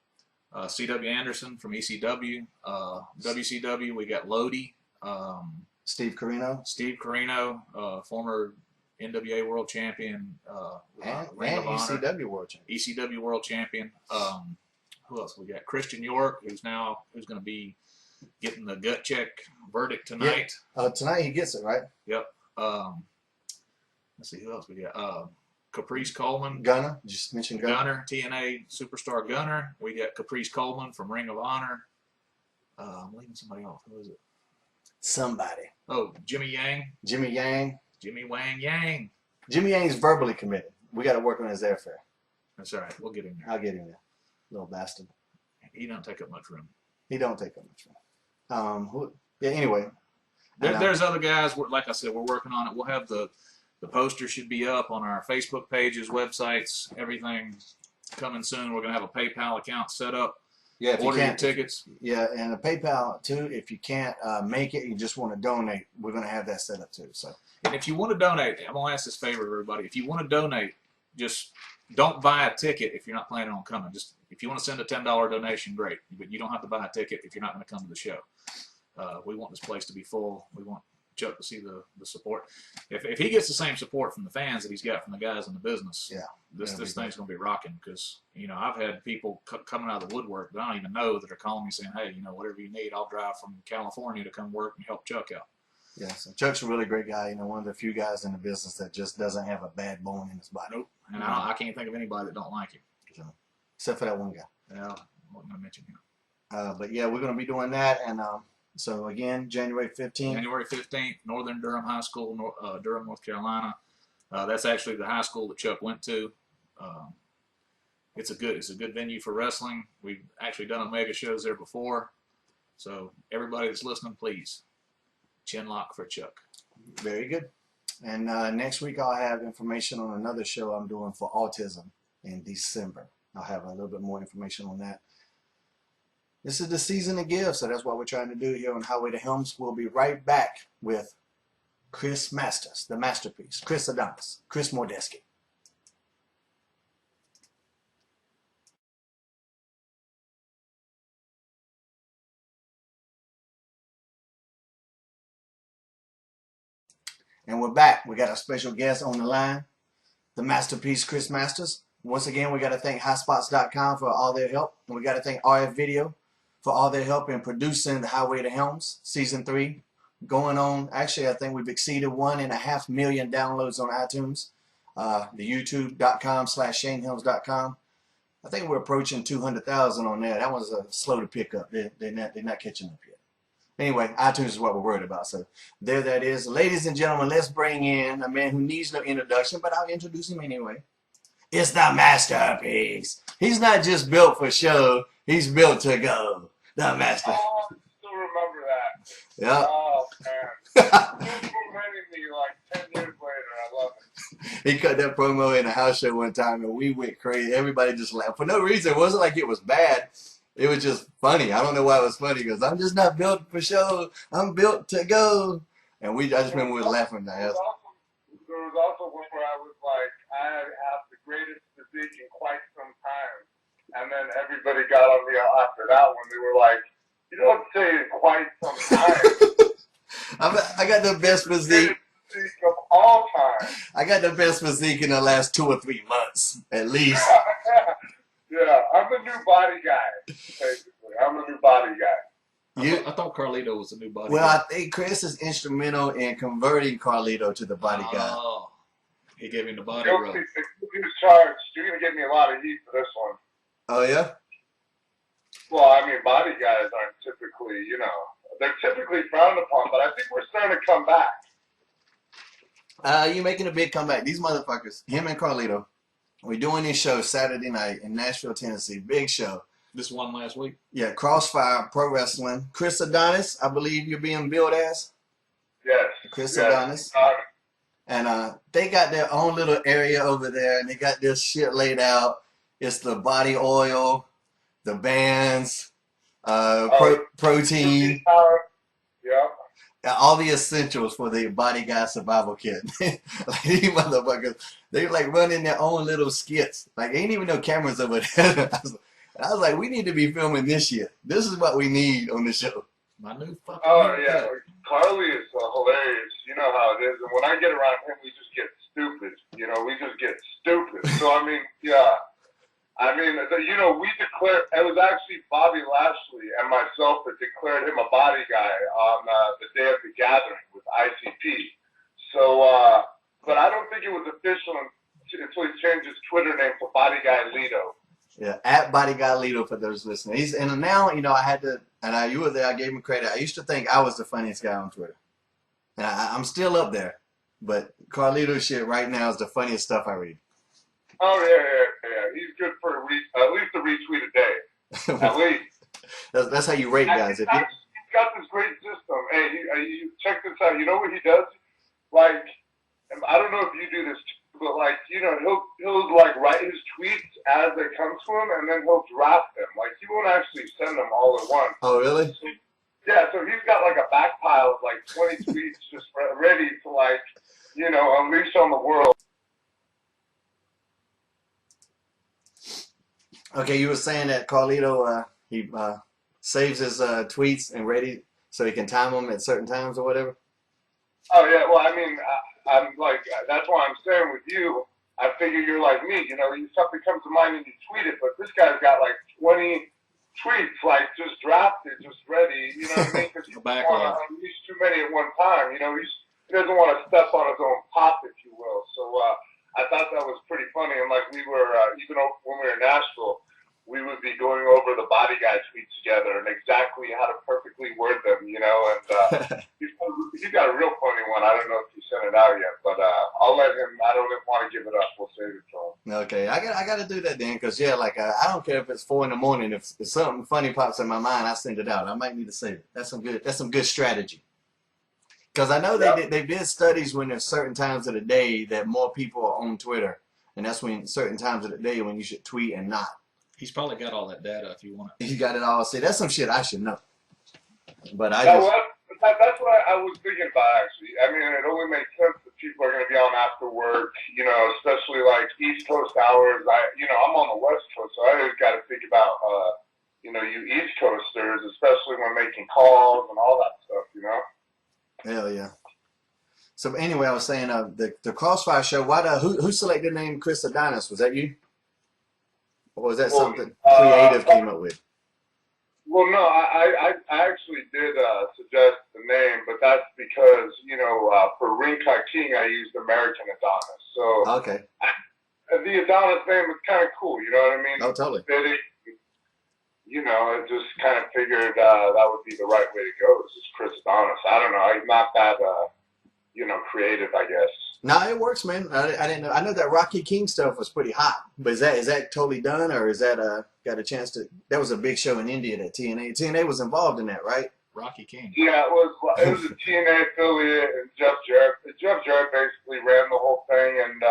C.W. Anderson from ECW, WCW. We got Lodi. Steve Carino, former NWA World Champion, and Ring of Honor. ECW World Champion. ECW World Champion. Who else? We got Christian York, who's going to be getting the gut check verdict tonight. Yeah. Tonight he gets it, right? Yep. Let's see who else we got. Caprice Coleman. Gunner, just mentioned Gunner. Gunner, TNA superstar Gunner. We got Caprice Coleman from Ring of Honor. I'm leaving somebody off. Who is it? Somebody. Oh, Jimmy Yang. Jimmy Yang. Jimmy Wang Yang. Jimmy Yang's verbally committed. We got to work on his airfare. That's all right. We'll get him there. I'll get him there. Little bastard. He don't take up much room. He don't take up much room. Yeah. Anyway. There's other guys. Like I said, we're working on it. We'll have the poster should be up on our Facebook pages, websites, everything coming soon. We're gonna have a PayPal account set up. Yeah, if order you your can't, tickets. Yeah, and a PayPal too. If you can't make it, you just want to donate, we're gonna have that set up too. So. And if you want to donate, I'm gonna ask this favor of everybody. If you want to donate, just don't buy a ticket if you're not planning on coming. Just if you want to send a $10 donation, great. But you don't have to buy a ticket if you're not going to come to the show. We want this place to be full. We want Chuck to see the support. If he gets the same support from the fans that he's got from the guys in the business, Yeah, this thing's gonna be rocking. Because I've had people coming out of the woodwork that I don't even know that are calling me saying, hey, whatever you need, I'll drive from California to come work and help Chuck out. Yeah, so Chuck's a really great guy. One of the few guys in the business that just doesn't have a bad bone in his body. Nope. And I can't think of anybody that don't like him. So, except for that one guy. Yeah, I'm not gonna mention him. But yeah, we're going to be doing that. And so again, January 15th. January 15th, Northern Durham High School, Durham, North Carolina. That's actually the high school that Chuck went to. It's a good venue for wrestling. We've actually done Omega shows there before. So everybody that's listening, please chin lock for Chuck. Very good. And next week I'll have information on another show I'm doing for autism in December. I'll have a little bit more information on that. This is the season of give, so that's what we're trying to do here on Highway to Helms. We'll be right back with Chris Masters, the masterpiece, Chris Adonis, Chris Mordeski. And we're back. We got a special guest on the line, the masterpiece, Chris Masters. Once again, we got to thank highspots.com for all their help. And we got to thank RF Video for all their help in producing the Highway to Helms Season 3. Going on, actually, I think we've exceeded 1.5 million downloads on iTunes. The youtube.com/shanehelms.com. I think we're approaching 200,000 on there. That one's slow to pick up. They're not catching up yet. Anyway, iTunes is what we're worried about. So there that is. Ladies and gentlemen, let's bring in a man who needs no introduction, but I'll introduce him anyway. It's the masterpiece. He's not just built for show. He's built to go. The master. Oh, I still remember that. Yeah. Oh, man. He's reminding me like 10 years later. I love it. He cut that promo in a house show one time, and we went crazy. Everybody just laughed. For no reason. It wasn't like it was bad. It was just funny. I don't know why it was funny, because I'm just not built for show. I'm built to go. And I just remember we were laughing. There was also one where I was like, I have the greatest physique in quite some time. And then everybody got on me after that one. They were like, you don't say in quite some time. I got the best physique. Of all time. I got the best physique in the last 2 or 3 months, at least. Yeah, I'm the new body guy, basically. I'm the new body guy. I thought Carlito was the new body Well, guy. I think Chris is instrumental in converting Carlito to the body guy. Oh, he gave him the body You'll rub. see, he was charged. You're going to get me a lot of heat for this one. Oh, yeah? Well, I mean, body guys aren't typically, they're typically frowned upon, but I think we're starting to come back. You're making a big comeback. These motherfuckers, him and Carlito, we're doing this show Saturday night in Nashville, Tennessee. Big show. This one last week. Yeah, Crossfire Pro Wrestling. Chris Adonis, I believe you're being billed as. Yes. Chris yes. Adonis. And they got their own little area over there, and they got this shit laid out. It's the body oil, the bands, protein. Yeah. All the essentials for the body guy survival kit. Like these motherfuckers, they like running their own little skits. Like ain't even no cameras over there. I was like, we need to be filming this shit. This is what we need on the show. My new fucking. Oh yeah, Carly is hilarious. You know how it is. And when I get around him, we just get stupid. We just get stupid. So I mean, yeah. I mean, we declared, it was actually Bobby Lashley and myself that declared him a body guy on the day of the gathering with ICP. So, but I don't think it was official until he changed his Twitter name to Body Guy Lito. Yeah, at Body Guy Lito for those listening. And now, I had to, and you were there, I gave him credit. I used to think I was the funniest guy on Twitter. And I'm still up there. But Carlito shit right now is the funniest stuff I read. Oh, yeah. He's good for at least a retweet a day. At least. That's how you rate guys. He's got this great system. Hey, check this out. You know what he does? Like, I don't know if you do this too, but like, he'll like write his tweets as they come to him, and then he'll draft them. Like, he won't actually send them all at once. Oh, really? So, yeah, so he's got like a back pile of like 20 tweets just ready to like, unleash on the world. Okay, you were saying that Carlito, he saves his tweets and ready so he can time them at certain times or whatever? Oh yeah, well, I mean, I'm like, that's why I'm saying with you, I figure you're like me. You know, something comes to mind and you tweet it, but this guy's got like 20 tweets, like just drafted, just ready. You know what I mean? Because he doesn't want to unleash too many at one time. You know, he doesn't want to step on his own pop, if you will. So I thought that was pretty funny. And like we were, even when we were in Nashville, we would be going over the body guy tweets together and exactly how to perfectly word them, you know, and he's got a real funny one. I don't know if he sent it out yet, but I'll let him. I don't want to give it up. We'll save it to him. Okay, I got to do that then, because yeah, like I don't care if it's 4 a.m. If something funny pops in my mind, I send it out. I might need to save it. That's some good strategy. Because I know they did studies when there's certain times of the day that more people are on Twitter, and that's when certain times of the day when you should tweet and not. He's probably got all that data if you want it. He got it all. See, that's some shit I should know. But that's what I was thinking about, actually. I mean, it only makes sense that people are going to be on after work, you know, especially like East Coast hours. I'm on the West Coast, so I always got to think about, you East Coasters, especially when making calls and all that stuff, you know? Hell yeah. So anyway, I was saying the Crossfire show, who selected the name Chris Adonis? Was that you? Or was that something creative came up with? Well, no, I actually did suggest the name, but that's because, for Ring Ka King, I used American Adonis. So okay. The Adonis name is kind of cool, you know what I mean? Oh, totally. Fitting, I just kind of figured that would be the right way to go. This is Chris Adonis. I don't know. I'm not that, creative, I guess. No, it works, man. I didn't know. I know that Rocky King stuff was pretty hot, but is that totally done, or is that got a chance to? That was a big show in India. That TNA was involved in that, right? Rocky King. Yeah, it was a TNA affiliate, and Jeff Jarrett basically ran the whole thing, and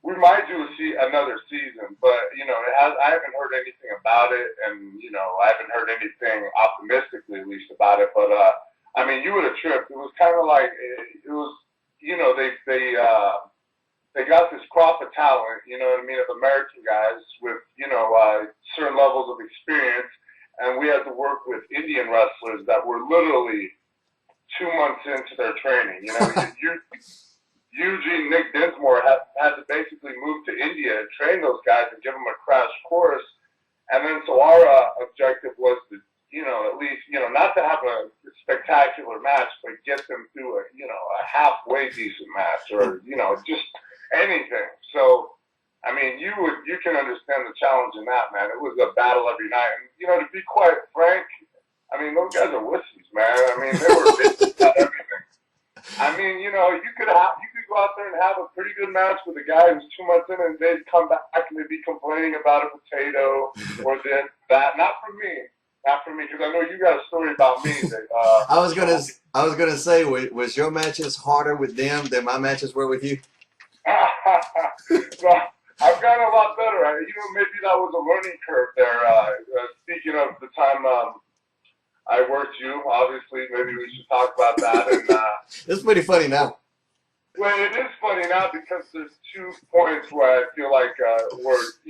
we might do another season, but I haven't heard anything about it, and I haven't heard anything optimistically, at least, about it. But I mean, you would have tripped. It was kind of like it was. They got this crop of talent, you know what I mean, of American guys with, certain levels of experience, and we had to work with Indian wrestlers that were literally 2 months into their training. Eugene Nick Dinsmore had to basically move to India and train those guys and give them a crash course, and then so our objective was to, at least, not to have a spectacular match, but get them through a halfway decent match, or, just anything. So, I mean, you can understand the challenge in that, man. It was a battle every night. And, to be quite frank, I mean, those guys are wussies, man. I mean, they were bitches about everything. I mean, you could go out there and have a pretty good match with a guy who's 2 months in, and they'd come back and they'd be complaining about a potato or this, that. Not for me. Not for me, because I know you got a story about me. That, I was gonna say, was your matches harder with them than my matches were with you? Well, I've gotten a lot better. Maybe that was a learning curve there. Speaking of the time I worked you, obviously, maybe we should talk about that. And it's pretty funny now. Well, it is funny now because there's 2 points where I feel like it was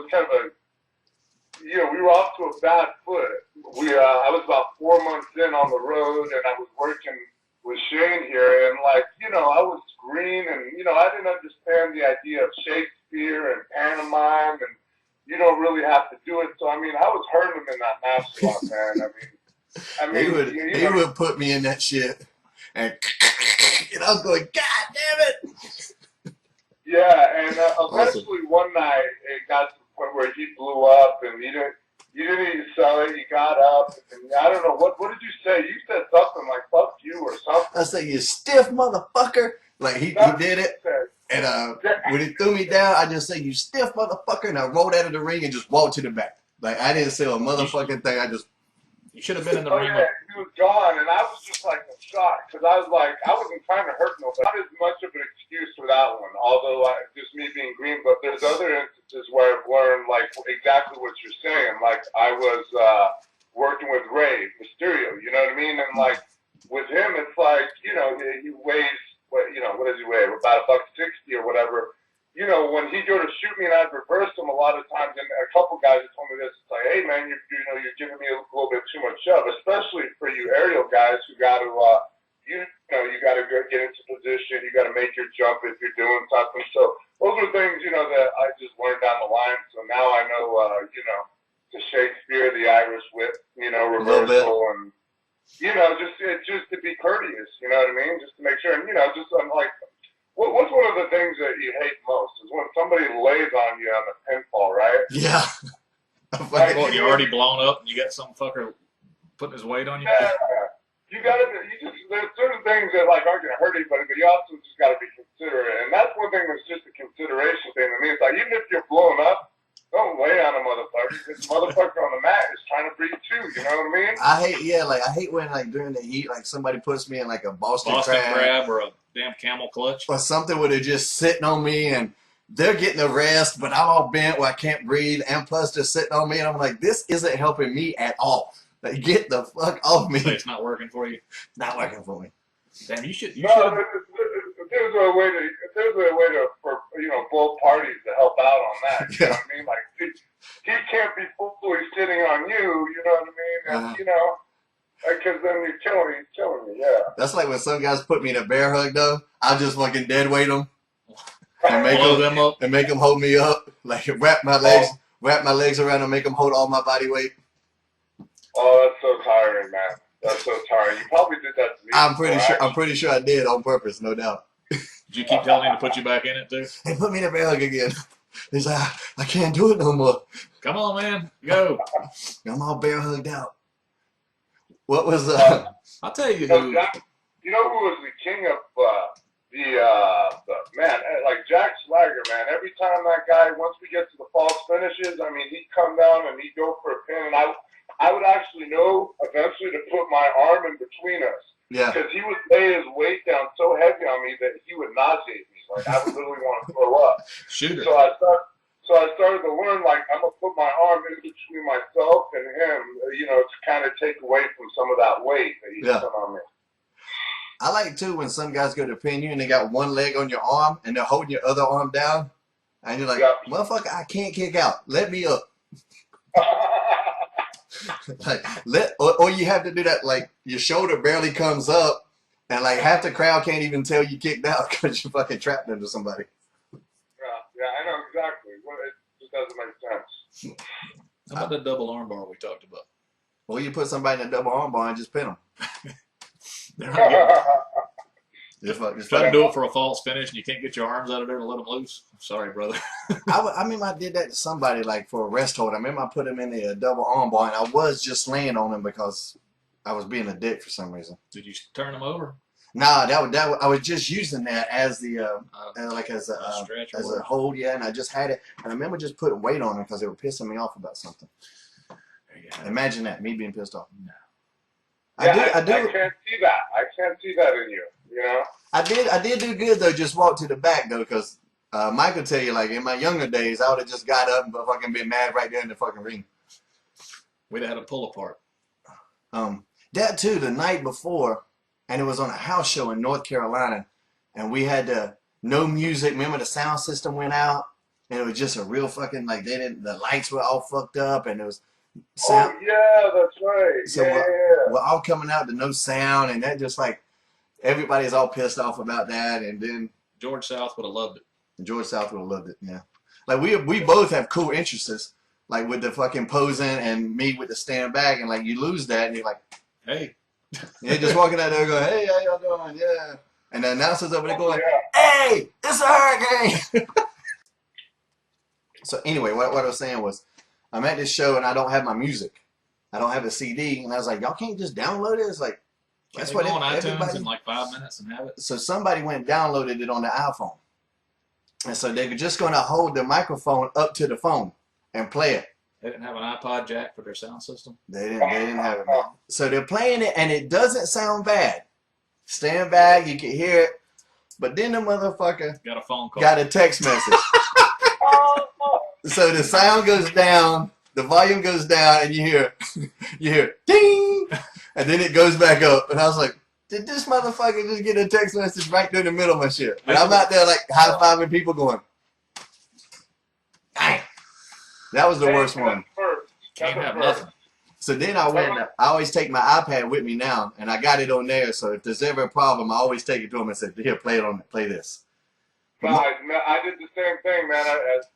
kind of a. We were off to a bad foot. I was about 4 months in on the road, and I was working with Shane here, and I was green, and I didn't understand the idea of Shakespeare and pantomime, and you don't really have to do it. So I mean, I was hurting him in that match a lot, man. He would put me in that shit, and I was going, God damn it! Yeah, and eventually one night it got to the point where he blew up, and you didn't even sell it. You got up, and I don't know what did you say? You said something like "fuck you" or something. I said, "You stiff motherfucker!" Like he did it, and when he threw me down, I just said, "You stiff motherfucker," and I rolled out of the ring and just walked to the back. Like I didn't say a motherfucking thing. I just. You should have been in the ring. Yeah, he was gone, and I was just like in shock because I was like, I wasn't trying to hurt nobody. Not as much of an excuse for that one, although just me being green. But there's other instances where I've learned like exactly what you're saying. Like I was working with Rove Mysterio, you know what I mean? And like with him, it's like he weighs what does he weigh? About $160 or whatever. When he'd go to shoot me and I'd reverse him a lot of times, and a couple guys have told me this, it's like, hey man, you're giving me a little bit too much shove, especially for you aerial guys who got to, you know, you got to get into position. You got to make your jump if you're doing something. So those are things, you know, that I just learned down the line. So now I know, you know, the Shakespeare, the Irish whip, you know, reversal, and you know, just to be courteous. You know what I mean? Just to make sure, and you know, just I'm like, what's one of the things that you hate most is when somebody lays on you on the pinfall, right? Yeah. Like, what, you're already blown up and you got some fucker putting his weight on you? Yeah. There's certain things that like aren't gonna hurt anybody, but you also just gotta be considerate, and that's one thing that's just a consideration thing to me. It's like even if you're blown up, don't lay on a motherfucker because the motherfucker on the mat is trying to breathe too. You know what I mean? I hate when like during the heat, like somebody puts me in like a Boston crab or a damn camel clutch or something where they're just sitting on me and they're getting a rest, but I'm all bent where I can't breathe, and plus they're sitting on me, and I'm like, this isn't helping me at all. Like, get the fuck off me. So it's not working for you. It's not working for me. Damn, you should. There's a way to for you know both parties to help out on that. You know what I mean? Like he can't be fully sitting on you. You know what I mean? And, you know, because then he's killing me. Yeah. That's like when some guys put me in a bear hug though. I just fucking dead weight them and them up and make them hold me up. Like wrap my legs around and make them hold all my body weight. Oh, that's so tiring, man. That's so tiring. You probably did that to me. I'm pretty sure I did on purpose, no doubt. Did you keep telling him to put you back in it too? Hey, put me in a bear hug again. He's like, I can't do it no more. Come on, man, go. I'm all bear hugged out. What was I'll tell you who. You know who was the king of the man? Like Jack Swagger, man. Every time that guy, once we get to the false finishes, I mean, he'd come down and he'd go for a pin, and I would actually know eventually to put my arm in between us. Yeah. Because he would lay his weight down so heavy on me that he would nauseate me. Like I would literally want to throw up. Shooter. So I started to learn, like, I'm going to put my arm in between myself and him, you know, to kind of take away from some of that weight that he's put on me. I like, too, when some guys go to pin you and they got one leg on your arm and they're holding your other arm down. And you're like, motherfucker, I can't kick out. Let me up. Like, or you have to do that, like, your shoulder barely comes up and, like, half the crowd can't even tell you kicked out because you're fucking trapped into somebody. Yeah, I know exactly. It just doesn't make sense. How about the double arm bar we talked about? Well, you put somebody in a double arm bar and just pin them. Just try to do it for a false finish and you can't get your arms out of there to let them loose. Sorry, brother. I mean, I did that to somebody, like, for a rest hold. I remember I put him in the double arm bar, and I was just laying on him because I was being a dick for some reason. Did you turn him over? Nah, I was just using that as the like as a hold, yeah. And I just had it, and I remember just putting weight on him because they were pissing me off about something. Imagine that, me being pissed off. No. Yeah, I can't see that. I can't see that in you. You know. I did do good though. Just walk to the back though, because Mike will tell you, like, in my younger days, I would have just got up and fucking been mad right there in the fucking ring. We'd have had a pull apart. That too, the night before. And it was on a house show in North Carolina, and we had no music. Remember, the sound system went out, and it was just a real fucking, like, the lights were all fucked up, and it was sound. Oh yeah, that's right. So we're all coming out to no sound, and that just like everybody's all pissed off about that. And then George South would have loved it. George South would have loved it. Yeah, like we both have cool interests, like with the fucking posing and me with the stand back, and like you lose that, and you're like, hey. Yeah, just walking out there going, hey, how y'all doing? Yeah. And the announcer's over there going, hey, it's a hurricane. So anyway, what I was saying was, I'm at this show and I don't have my music. I don't have a CD. And I was like, y'all can't just download it? It's like, that's what on iTunes in like 5 minutes and have it. So somebody went and downloaded it on the iPhone. And so they were just going to hold the microphone up to the phone and play it. They didn't have an iPod jack for their sound system? They didn't have it, man. So they're playing it, and it doesn't sound bad. Stand back, you can hear it. But then the motherfucker got a phone call. Got a text message. So the sound goes down, the volume goes down, and you hear ding, and then it goes back up. And I was like, did this motherfucker just get a text message right through the middle of my shit? And I'm out there like high-fiving people going, dang. That was the worst one. Can't have nothing. So then I went. I always take my iPad with me now, and I got it on there. So if there's ever a problem, I always take it to him and say, "Here, play this." I did the same thing, man.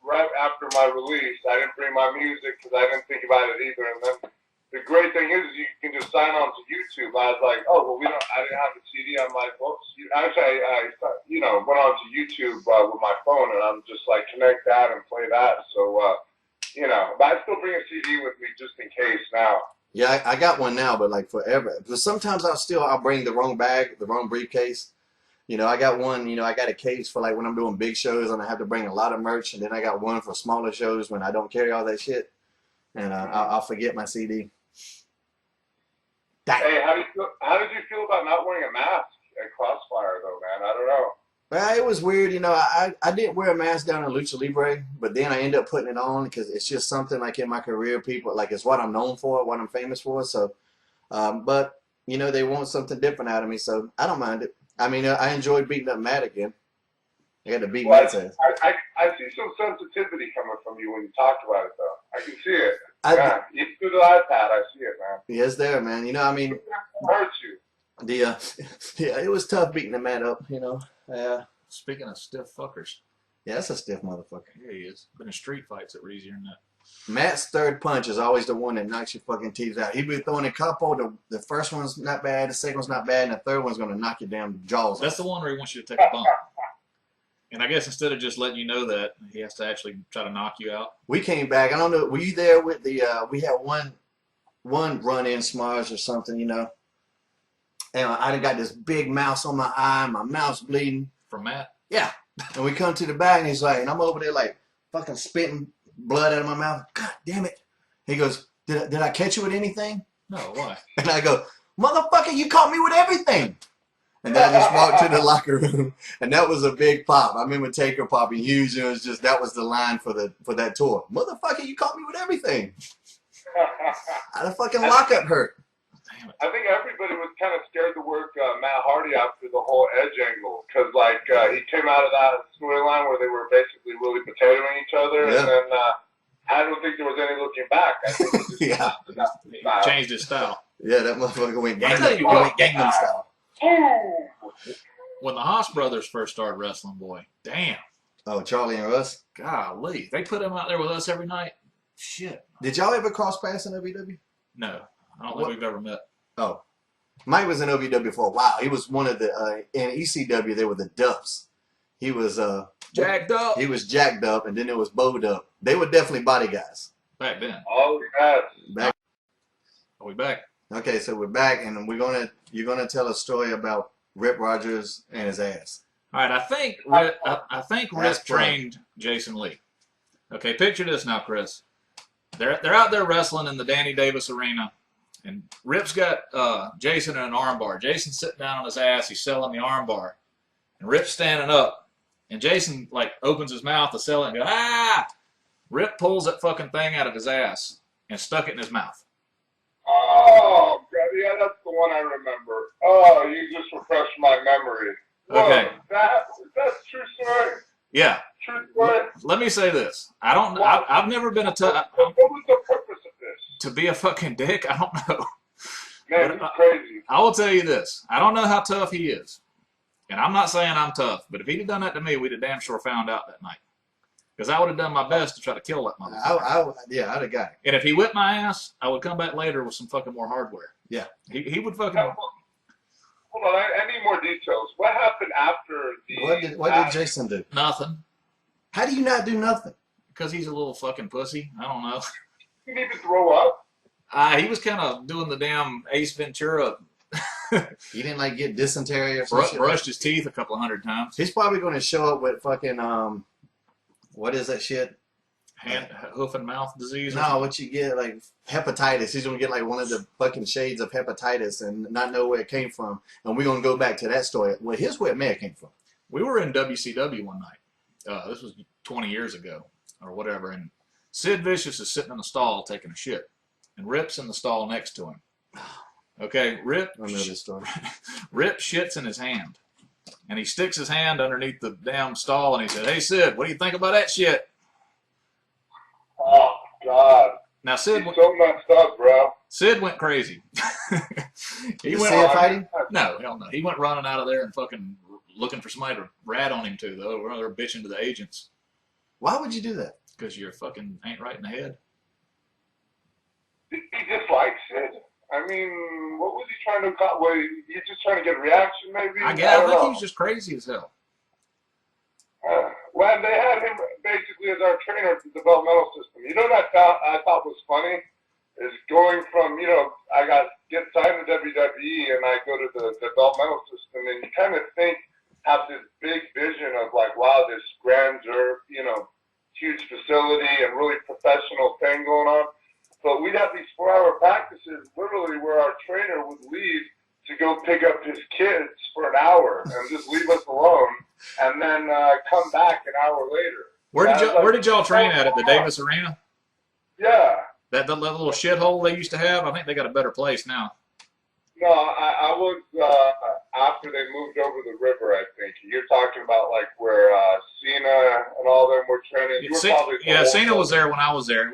Right after my release, I didn't bring my music because I didn't think about it either. And then the great thing is you can just sign on to YouTube. I was like, oh, well, I didn't have the CD. I'm like, whoops. Actually, I went on to YouTube with my phone, and I'm just like, connect that and play that. So, but I still bring a CD with me just in case now. Yeah, I got one now, but like forever. But sometimes I'll bring the wrong bag, the wrong briefcase. I got one, I got a case for like when I'm doing big shows and I have to bring a lot of merch. And then I got one for smaller shows when I don't carry all that shit. And I'll forget my CD. Hey, how did you feel about not wearing a mask at Crossfire though, man? I don't know. Well, it was weird. I didn't wear a mask down in Lucha Libre, but then I ended up putting it on because it's just something like in my career, people, like it's what I'm known for, what I'm famous for. So, but, they want something different out of me. So I don't mind it. I mean, I enjoyed beating up Matt again. I got to beat Matt's ass. I see some sensitivity coming from you when you talked about it, though. I can see it. Even through the iPad, I see it, man. Yes, there, man. I mean, it hurts you. It was tough beating the Matt up, Yeah. Speaking of stiff fuckers. Yeah, that's a stiff motherfucker. Yeah, he is. Been in street fights that were easier than that. Matt's third punch is always the one that knocks your fucking teeth out. He'd be throwing a couple. The first one's not bad, the second one's not bad, and the third one's going to knock your damn jaws That's off. the one where he wants you to take a bump. And I guess instead of just letting you know that, he has to actually try to knock you out. We came back. I don't know. Were you there with the, we had one run-in smars or something, And I done got this big mouse on my eye. My mouth's bleeding. From Matt? Yeah. And we come to the back, and he's like, and I'm over there like fucking spitting blood out of my mouth. God damn it. He goes, did I catch you with anything? No, why? And I go, motherfucker, you caught me with everything. And then I just walked to the locker room, and that was a big pop. I remember Taker popping huge. It was just, that was the line for that tour. Motherfucker, you caught me with everything. The fucking lockup hurt. Damn it. I think everybody was kind of scared to work Matt Hardy after the whole Edge angle because, he came out of that storyline where they were basically really potatoing each other, Yeah. and then I don't think there was any looking back. I think he just Yeah. He changed his style. Yeah, that motherfucker went I tell you Gangnam what. style. When the Haas brothers first started wrestling, boy, damn. Oh, Charlie and Russ. Golly. They put him out there with us every night. Shit. Did y'all ever cross paths in OVW? No. I don't think we've ever met. Oh. Mike was in OVW for a while. He was one of the, in ECW, they were the Duffs. He was, Jacked up. He was jacked up, and then there was Bowed Up. They were definitely body guys. Back then. Oh, yes. Back. Are we back? Okay, so we're back, and you're gonna tell a story about Rip Rogers and his ass. All right, I think Rip That's trained Jason Lee. Okay, picture this now, Chris. They're out there wrestling in the Danny Davis Arena, and Rip's got Jason in an armbar. Jason's sitting down on his ass. He's selling the armbar, and Rip's standing up, and Jason opens his mouth to sell it and goes, ah! Rip pulls that fucking thing out of his ass and stuck it in his mouth. Oh, God, yeah, that's the one I remember. Oh, you just refreshed my memory. Okay. That's true story. Yeah. True story. Let me say this. I've never been What was the purpose of this? to be a fucking dick. I don't know. Man, he's crazy. I will tell you this. I don't know how tough he is. And I'm not saying I'm tough, but if he'd have done that to me, we'd have damn sure found out that night. Because I would have done my best to try to kill that motherfucker. I'd have got it. And if he whipped my ass, I would come back later with some fucking more hardware. Yeah. He would fucking... Hold on, I need more details. What happened after the... What did Jason do? Nothing. How do you not do nothing? Because he's a little fucking pussy. I don't know. You need to throw up? He was kind of doing the damn Ace Ventura. He didn't get dysentery or something. Brushed his teeth a couple 100 times. He's probably going to show up with fucking what is that shit? Hoof and mouth disease. No, what you get hepatitis. He's going to get one of the fucking shades of hepatitis and not know where it came from. And we're going to go back to that story. Well, here's where it may have came from. We were in WCW one night. This was 20 years ago or whatever, and Sid Vicious is sitting in the stall taking a shit, and Rip's in the stall next to him. Okay, Rip. I know this story. Rip shits in his hand, and he sticks his hand underneath the damn stall, and he said, "Hey Sid, what do you think about that shit?" Oh, God. Now He's so messed up, bro. Sid went crazy. He went fighting? No, hell no. He went running out of there and fucking looking for somebody to rat on him too, though. They're bitching to the agents. Why would you do that? Because you're fucking ain't right in the head. He just likes it. I mean, what was he trying to accomplish? He's just trying to get a reaction, maybe? I think he's just crazy as hell. Well, they had him basically as our trainer for the developmental system. You know what I thought was funny? Is going from, I get signed to WWE and I go to the developmental system, and you kind of have this big vision of like, wow, this grandeur, huge facility and really professional thing going on. But we'd have these 4-hour practices literally where our trainer would leave to go pick up his kids for an hour and just leave us alone and then come back an hour later. Where did y'all train at the Davis Arena? Yeah. That little shithole they used to have? I think they got a better place now. No, I was after they moved over the river, I think. You're talking about like where Cena and all them were training. Cena was there when I was there.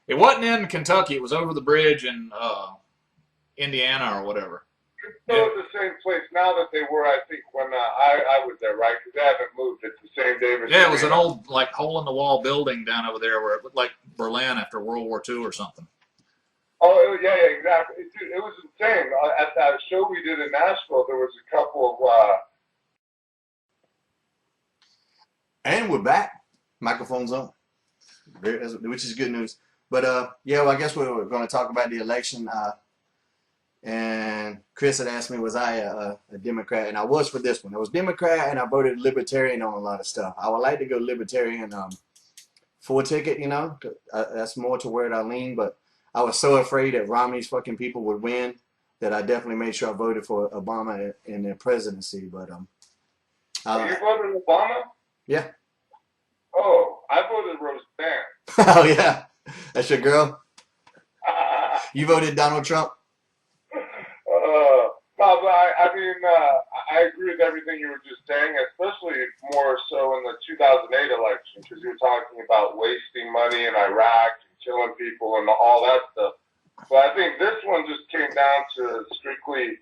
It wasn't in Kentucky. It was over the bridge in Indiana or whatever. It's still at the same place now that they were, I think, when I was there, right? Because they haven't moved. It's the same Davis. Yeah, it was an old, like, hole-in-the-wall building down over there where it looked like Berlin after World War II or something. Oh, yeah, exactly. Dude, it was insane. At that show we did in Nashville, there was a couple of... And we're back. Microphone's on, which is good news. But, yeah, well, I guess we're going to talk about the election. And Chris had asked me, was I a Democrat? And I was for this one. I was Democrat, and I voted Libertarian on a lot of stuff. I would like to go Libertarian full ticket, that's more to where I lean. But I was so afraid that Romney's fucking people would win that I definitely made sure I voted for Obama in the presidency. But you voted Obama? Yeah. Oh, I voted Roseanne. Oh, yeah. That's your girl? You voted Donald Trump? No, but I agree with everything you were just saying, especially more so in the 2008 election, because you were talking about wasting money in Iraq and killing people and all that stuff. But I think this one just came down to strictly,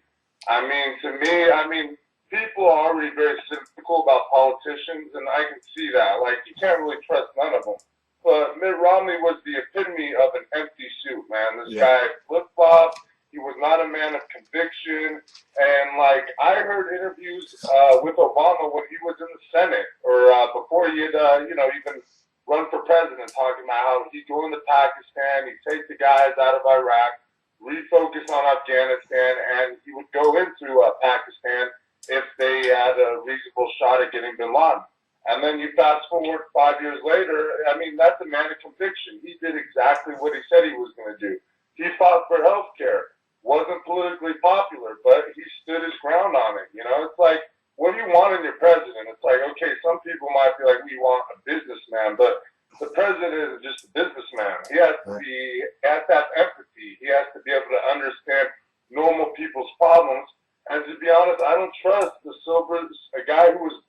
to me, people are already very cynical about politicians, and I can see that. Like, you can't really trust none of them. But Mitt Romney was the epitome of an empty suit, man. This guy flip-flopped. He was not a man of conviction. And, like, I heard interviews with Obama when he was in the Senate or before he had, even run for president, talking about how he'd go into Pakistan, he'd take the guys out of Iraq, refocus on Afghanistan, and he would go into Pakistan if they had a reasonable shot at getting bin Laden. And then you fast forward 5 years later, that's a man of conviction. He did exactly what he said he was going to do. He fought for health care. Wasn't politically popular, but he stood his ground on it. It's like, what do you want in your president? It's like, okay, some people might be like, we want a businessman, but the president isn't just a businessman. He has to have empathy. He has to be able to understand normal people's problems. And to be honest, I don't trust a guy who was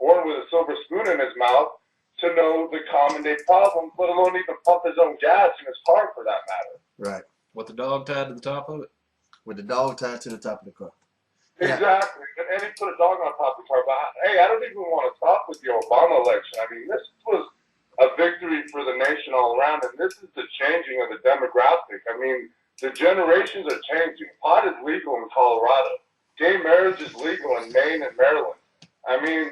born with a silver spoon in his mouth to know the common day problems, let alone even pump his own gas in his car for that matter. Right. With the dog tied to the top of it? With the dog tied to the top of the car. Exactly. And he put a dog on top of the car. But, hey, I don't even want to talk with the Obama election. This was a victory for the nation all around, and this is the changing of the demographic. The generations are changing. Pot is legal in Colorado. Gay marriage is legal in Maine and Maryland.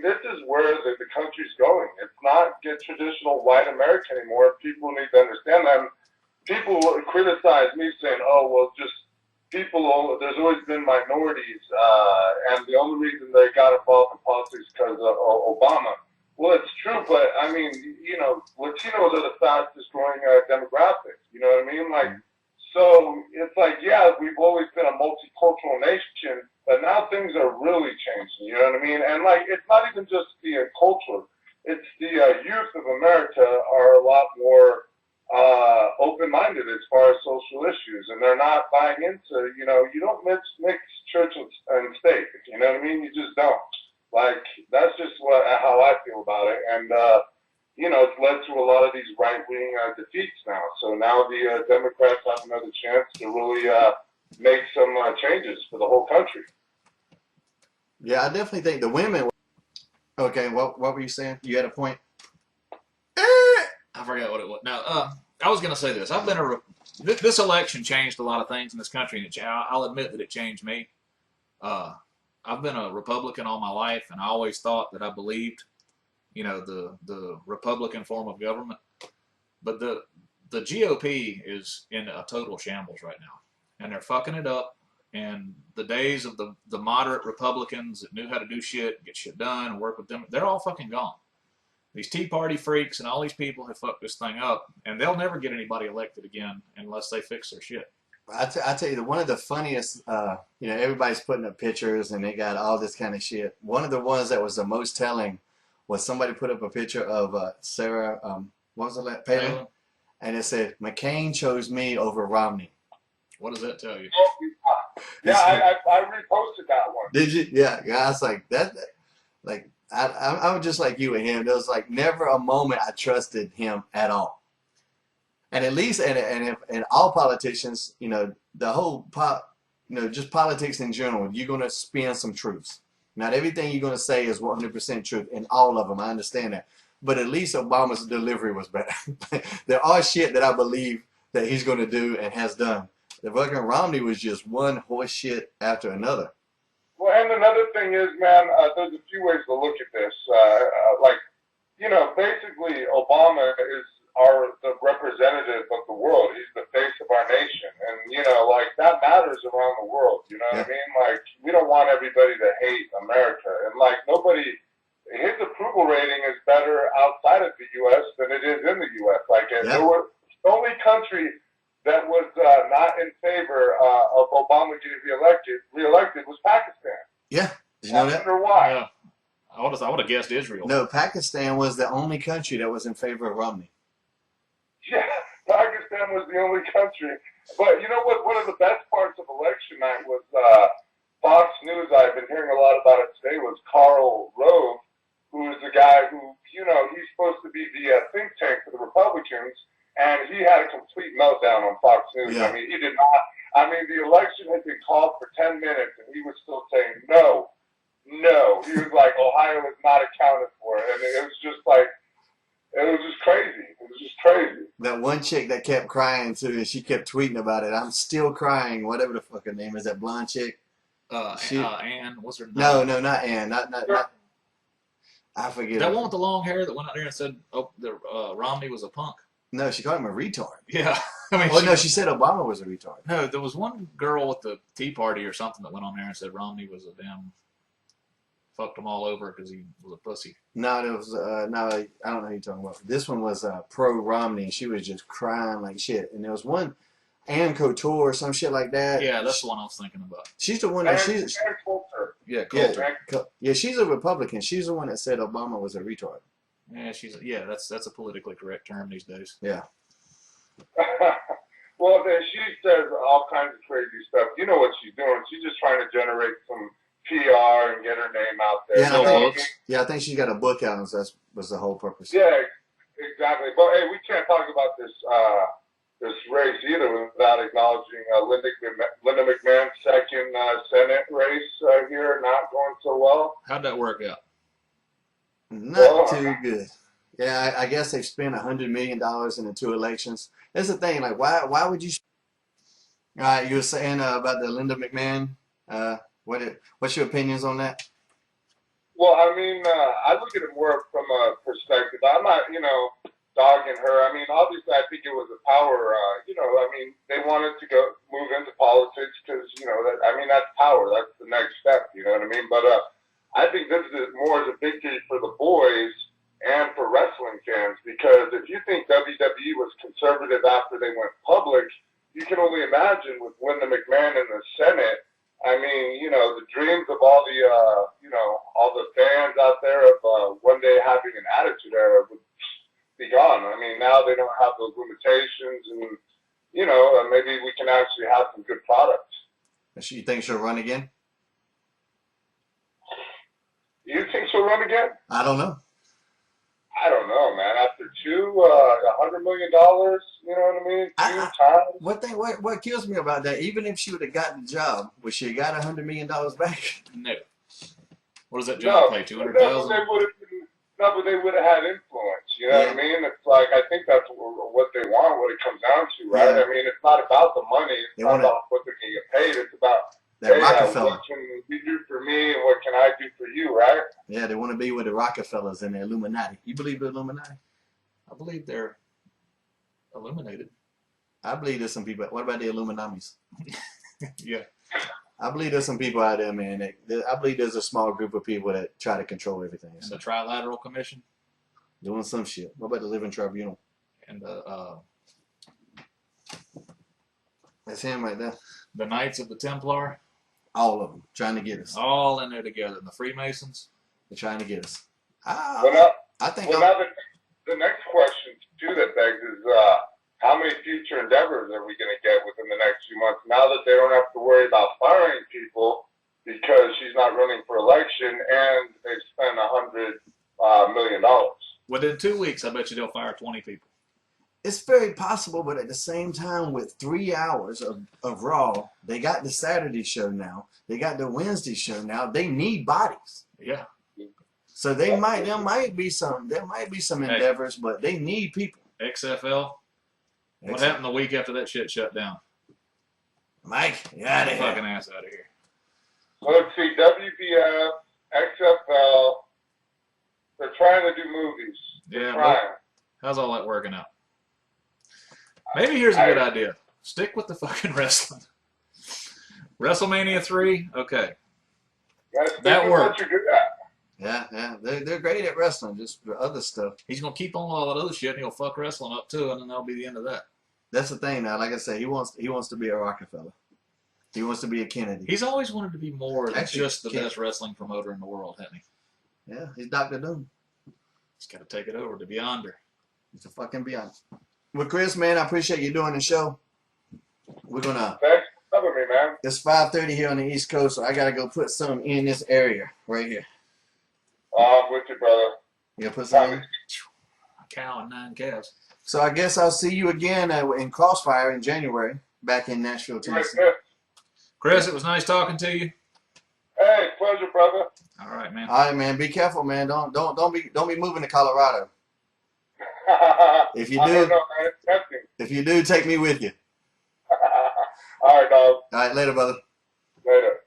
This is where the country's going. It's not traditional white America anymore. People need to understand that. People criticize me saying, oh, well, there's always been minorities, and the only reason they got involved in politics is because of Obama. Well, it's true, but, Latinos are the fastest growing demographic, you know what I mean? So it's like, yeah, we've always been a multicultural nation, but now things are really changing, you know what I mean? And, it's not even just the culture. It's the youth of America are a lot more open-minded as far as social issues, and they're not buying into, you don't mix church and state, you know what I mean? You just don't. That's just how I feel about it, and it's led to a lot of these right staggering defeats now. So now the Democrats have another chance to really make some changes for the whole country. Yeah, I definitely think the women. Okay, what were you saying? You had a point. I forgot what it was. Now, I was going to say this. I've been this election changed a lot of things in this country, and I'll admit that it changed me. I've been a Republican all my life, and I always thought that I believed, the Republican form of government. But the GOP is in a total shambles right now, and they're fucking it up. And the days of the moderate Republicans that knew how to do shit, get shit done, and work with them, they're all fucking gone. These Tea Party freaks and all these people have fucked this thing up, and they'll never get anybody elected again unless they fix their shit. I tell you, one of the funniest, everybody's putting up pictures and they got all this kind of shit. One of the ones that was the most telling was somebody put up a picture of Sarah, what was it, Palin? And it said, McCain chose me over Romney. What does that tell you? Yeah, I reposted that one. Did you? Yeah, I was like, I was just like you and him. There was like never a moment I trusted him at all. And at least, and all politicians, the whole just politics in general, you're going to spin some truths. Not everything you're going to say is 100% truth in all of them. I understand that. But at least Obama's delivery was better. There are shit that I believe that he's going to do and has done. The fucking Romney was just one horse shit after another. Well, and another thing is, man, there's a few ways to look at this. Basically, Obama is the representative of the world. He's the face of our nation. And, that matters around the world. You know what I mean? Like, we don't want everybody to hate America. And, his approval rating is better outside of the U.S. than it is in the U.S. The only country that was not in favor of Obama getting reelected was Pakistan. Yeah. Did you know that? I wonder why. Yeah. I would have guessed Israel. No, Pakistan was the only country that was in favor of Romney. Yeah, Pakistan was the only country. But you know what? One of the best parts of election night was Fox News. I've been hearing a lot about it today. Was Karl Rove, who is the guy who, he's supposed to be the think tank for the Republicans, and he had a complete meltdown on Fox News. Yeah. I mean, he did not. I mean, the election had been called for 10 minutes, and he was still saying no. He was like, Ohio is not accounted for, and it was just crazy. It was just crazy. That one chick that kept crying too, and she kept tweeting about it. I'm still crying. Whatever the fuck her name is, that blonde chick. Ann, what's her name? No, not Ann. Not. I forget. That one with the long hair that went out there and said, Romney was a punk. No, she called him a retard. Yeah. I mean, she said Obama was a retard. No, there was one girl with the Tea Party or something that went on there and said Romney was a damn fucked them all over because he was a pussy. No, it was I don't know who you're talking about. This one was pro Romney. She was just crying like shit. And there was one Ann Couture or some shit like that. Yeah, that's the one I was thinking about. She's the one that Yeah, Coulter. Yeah, she's a Republican. She's the one that said Obama was a retard. Yeah, that's a politically correct term these days. Yeah. Well, then she says all kinds of crazy stuff. You know what she's doing? She's just trying to generate some PR and get her name out there. Yeah, I think she's got a book out, and that was the whole purpose. Yeah, exactly. But hey, we can't talk about this race either without acknowledging Linda McMahon's second Senate race here not going so well. How'd that work out? Not too good. Yeah, I guess they've spent $100 million in the 2 elections. That's the thing. Like, why would you? All right, you were saying about the Linda McMahon. What's your opinions on that? Well, I mean, I look at it more from a perspective. I'm not, dogging her. I mean, obviously, I think it was a power. They wanted to move into politics because, that's power. That's the next step. You know what I mean? But I think this is more as a victory for the boys and for wrestling fans, because if you think WWE was conservative after they went public, you can only imagine with Linda McMahon in the Senate. I mean, the dreams of all the fans out there of one day having an attitude era would be gone. I mean, now they don't have those limitations, and maybe we can actually have some good products. You think she'll run again? You think she'll run again? I don't know. I don't know, man. After $100 million, you know what I mean? Two times. What kills me about that? Even if she would have gotten the job, would she have got $100 million back? No. What does that job pay? 200,000. No, but they would have had influence. You know what I mean? It's like I think that's what they want. What it comes down to, right? Yeah. I mean, it's not about the money. It's not about what they're going to get paid. It's about what can you do for me and what can I do for you, right? Yeah, they want to be with the Rockefellers and the Illuminati. You believe the Illuminati? I believe they're illuminated. I believe there's some people. What about the Illuminamis? Yeah. I believe there's some people out there, man. I believe there's a small group of people that try to control everything. And the Trilateral Commission. Doing some shit. What about the Living Tribunal? And the That's him right there. The Knights of the Templar. All of them trying to get us. All in there together. And the Freemasons. They're trying to get us. I think. Well, now the next question too that begs is how many future endeavors are we going to get within the next few months now that they don't have to worry about firing people because she's not running for election and they've spent $100 million. Within 2 weeks, I bet you they'll fire 20 people. It's very possible, but at the same time, with 3 hours of Raw, they got the Saturday show now. They got the Wednesday show now. They need bodies. Yeah. So there might be some endeavors, but they need people. XFL. What happened the week after that shit shut down? Mike, get out of here. Fucking ass out of here. Well, let's see, WBF, XFL, they're trying to do movies. Yeah. How's all that working out? Maybe here's a good idea. Stick with the fucking wrestling. WrestleMania 3, okay. That worked. What you're good at. Yeah, they're great at wrestling, just the other stuff. He's gonna keep on all that other shit, and he'll fuck wrestling up too, and then that'll be the end of that. That's the thing now. Like I said, he wants to be a Rockefeller. He wants to be a Kennedy. He's always wanted to be more than just the best wrestling promoter in the world, hasn't he? Yeah, he's Dr. Doom. He's got to take it over to Beyonder. He's a fucking Beyond. Well, Chris, man, I appreciate you doing the show. We're gonna. Thanks for having me, man. It's 5:30 here on the East Coast, so I gotta go put some in this area right here. I'm with you, brother. You gonna put some in? A cow and 9 calves. So I guess I'll see you again in Crossfire in January, back in Nashville, Tennessee. Chris, it was nice talking to you. Hey, pleasure, brother. All right, man. All right, man. Be careful, man. Don't be moving to Colorado. If you do, I don't know, man. It's tempting. if you do, take me with you. All right, dog. All right, later, brother. Later.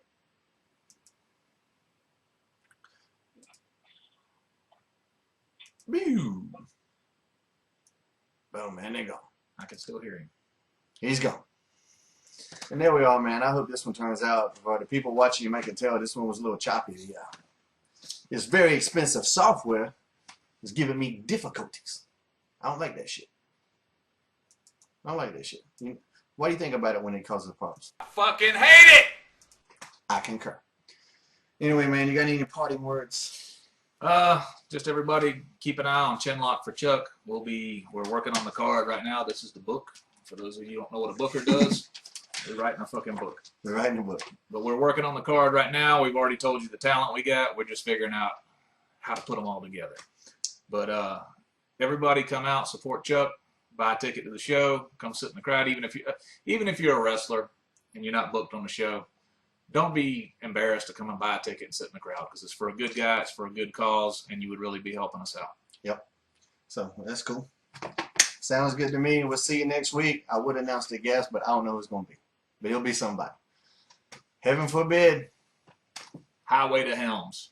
Boom, man. They're gone. I can still hear him. He's gone. And there we are, man. I hope this one turns out. For the people watching, you might can tell this one was a little choppy. Yeah. It's very expensive software. It's giving me difficulties. I don't like that shit. I don't like that shit. What do you think about it when it causes problems? I fucking hate it! I concur. Anyway, man, you got any parting words? Just everybody keep an eye on Chinlock for Chuck. We're working on the card right now. This is the book. For those of you who don't know what a booker does, we're writing a fucking book. We're writing a book. But we're working on the card right now. We've already told you the talent we got. We're just figuring out how to put them all together. But everybody come out, support Chuck, buy a ticket to the show, come sit in the crowd. Even if you're a wrestler and you're not booked on the show, don't be embarrassed to come and buy a ticket and sit in the crowd, because it's for a good guy, it's for a good cause, and you would really be helping us out. Yep. So that's cool. Sounds good to me. We'll see you next week. I would announce the guest, but I don't know who it's going to be. But it'll be somebody. Heaven forbid. Highway to Helms.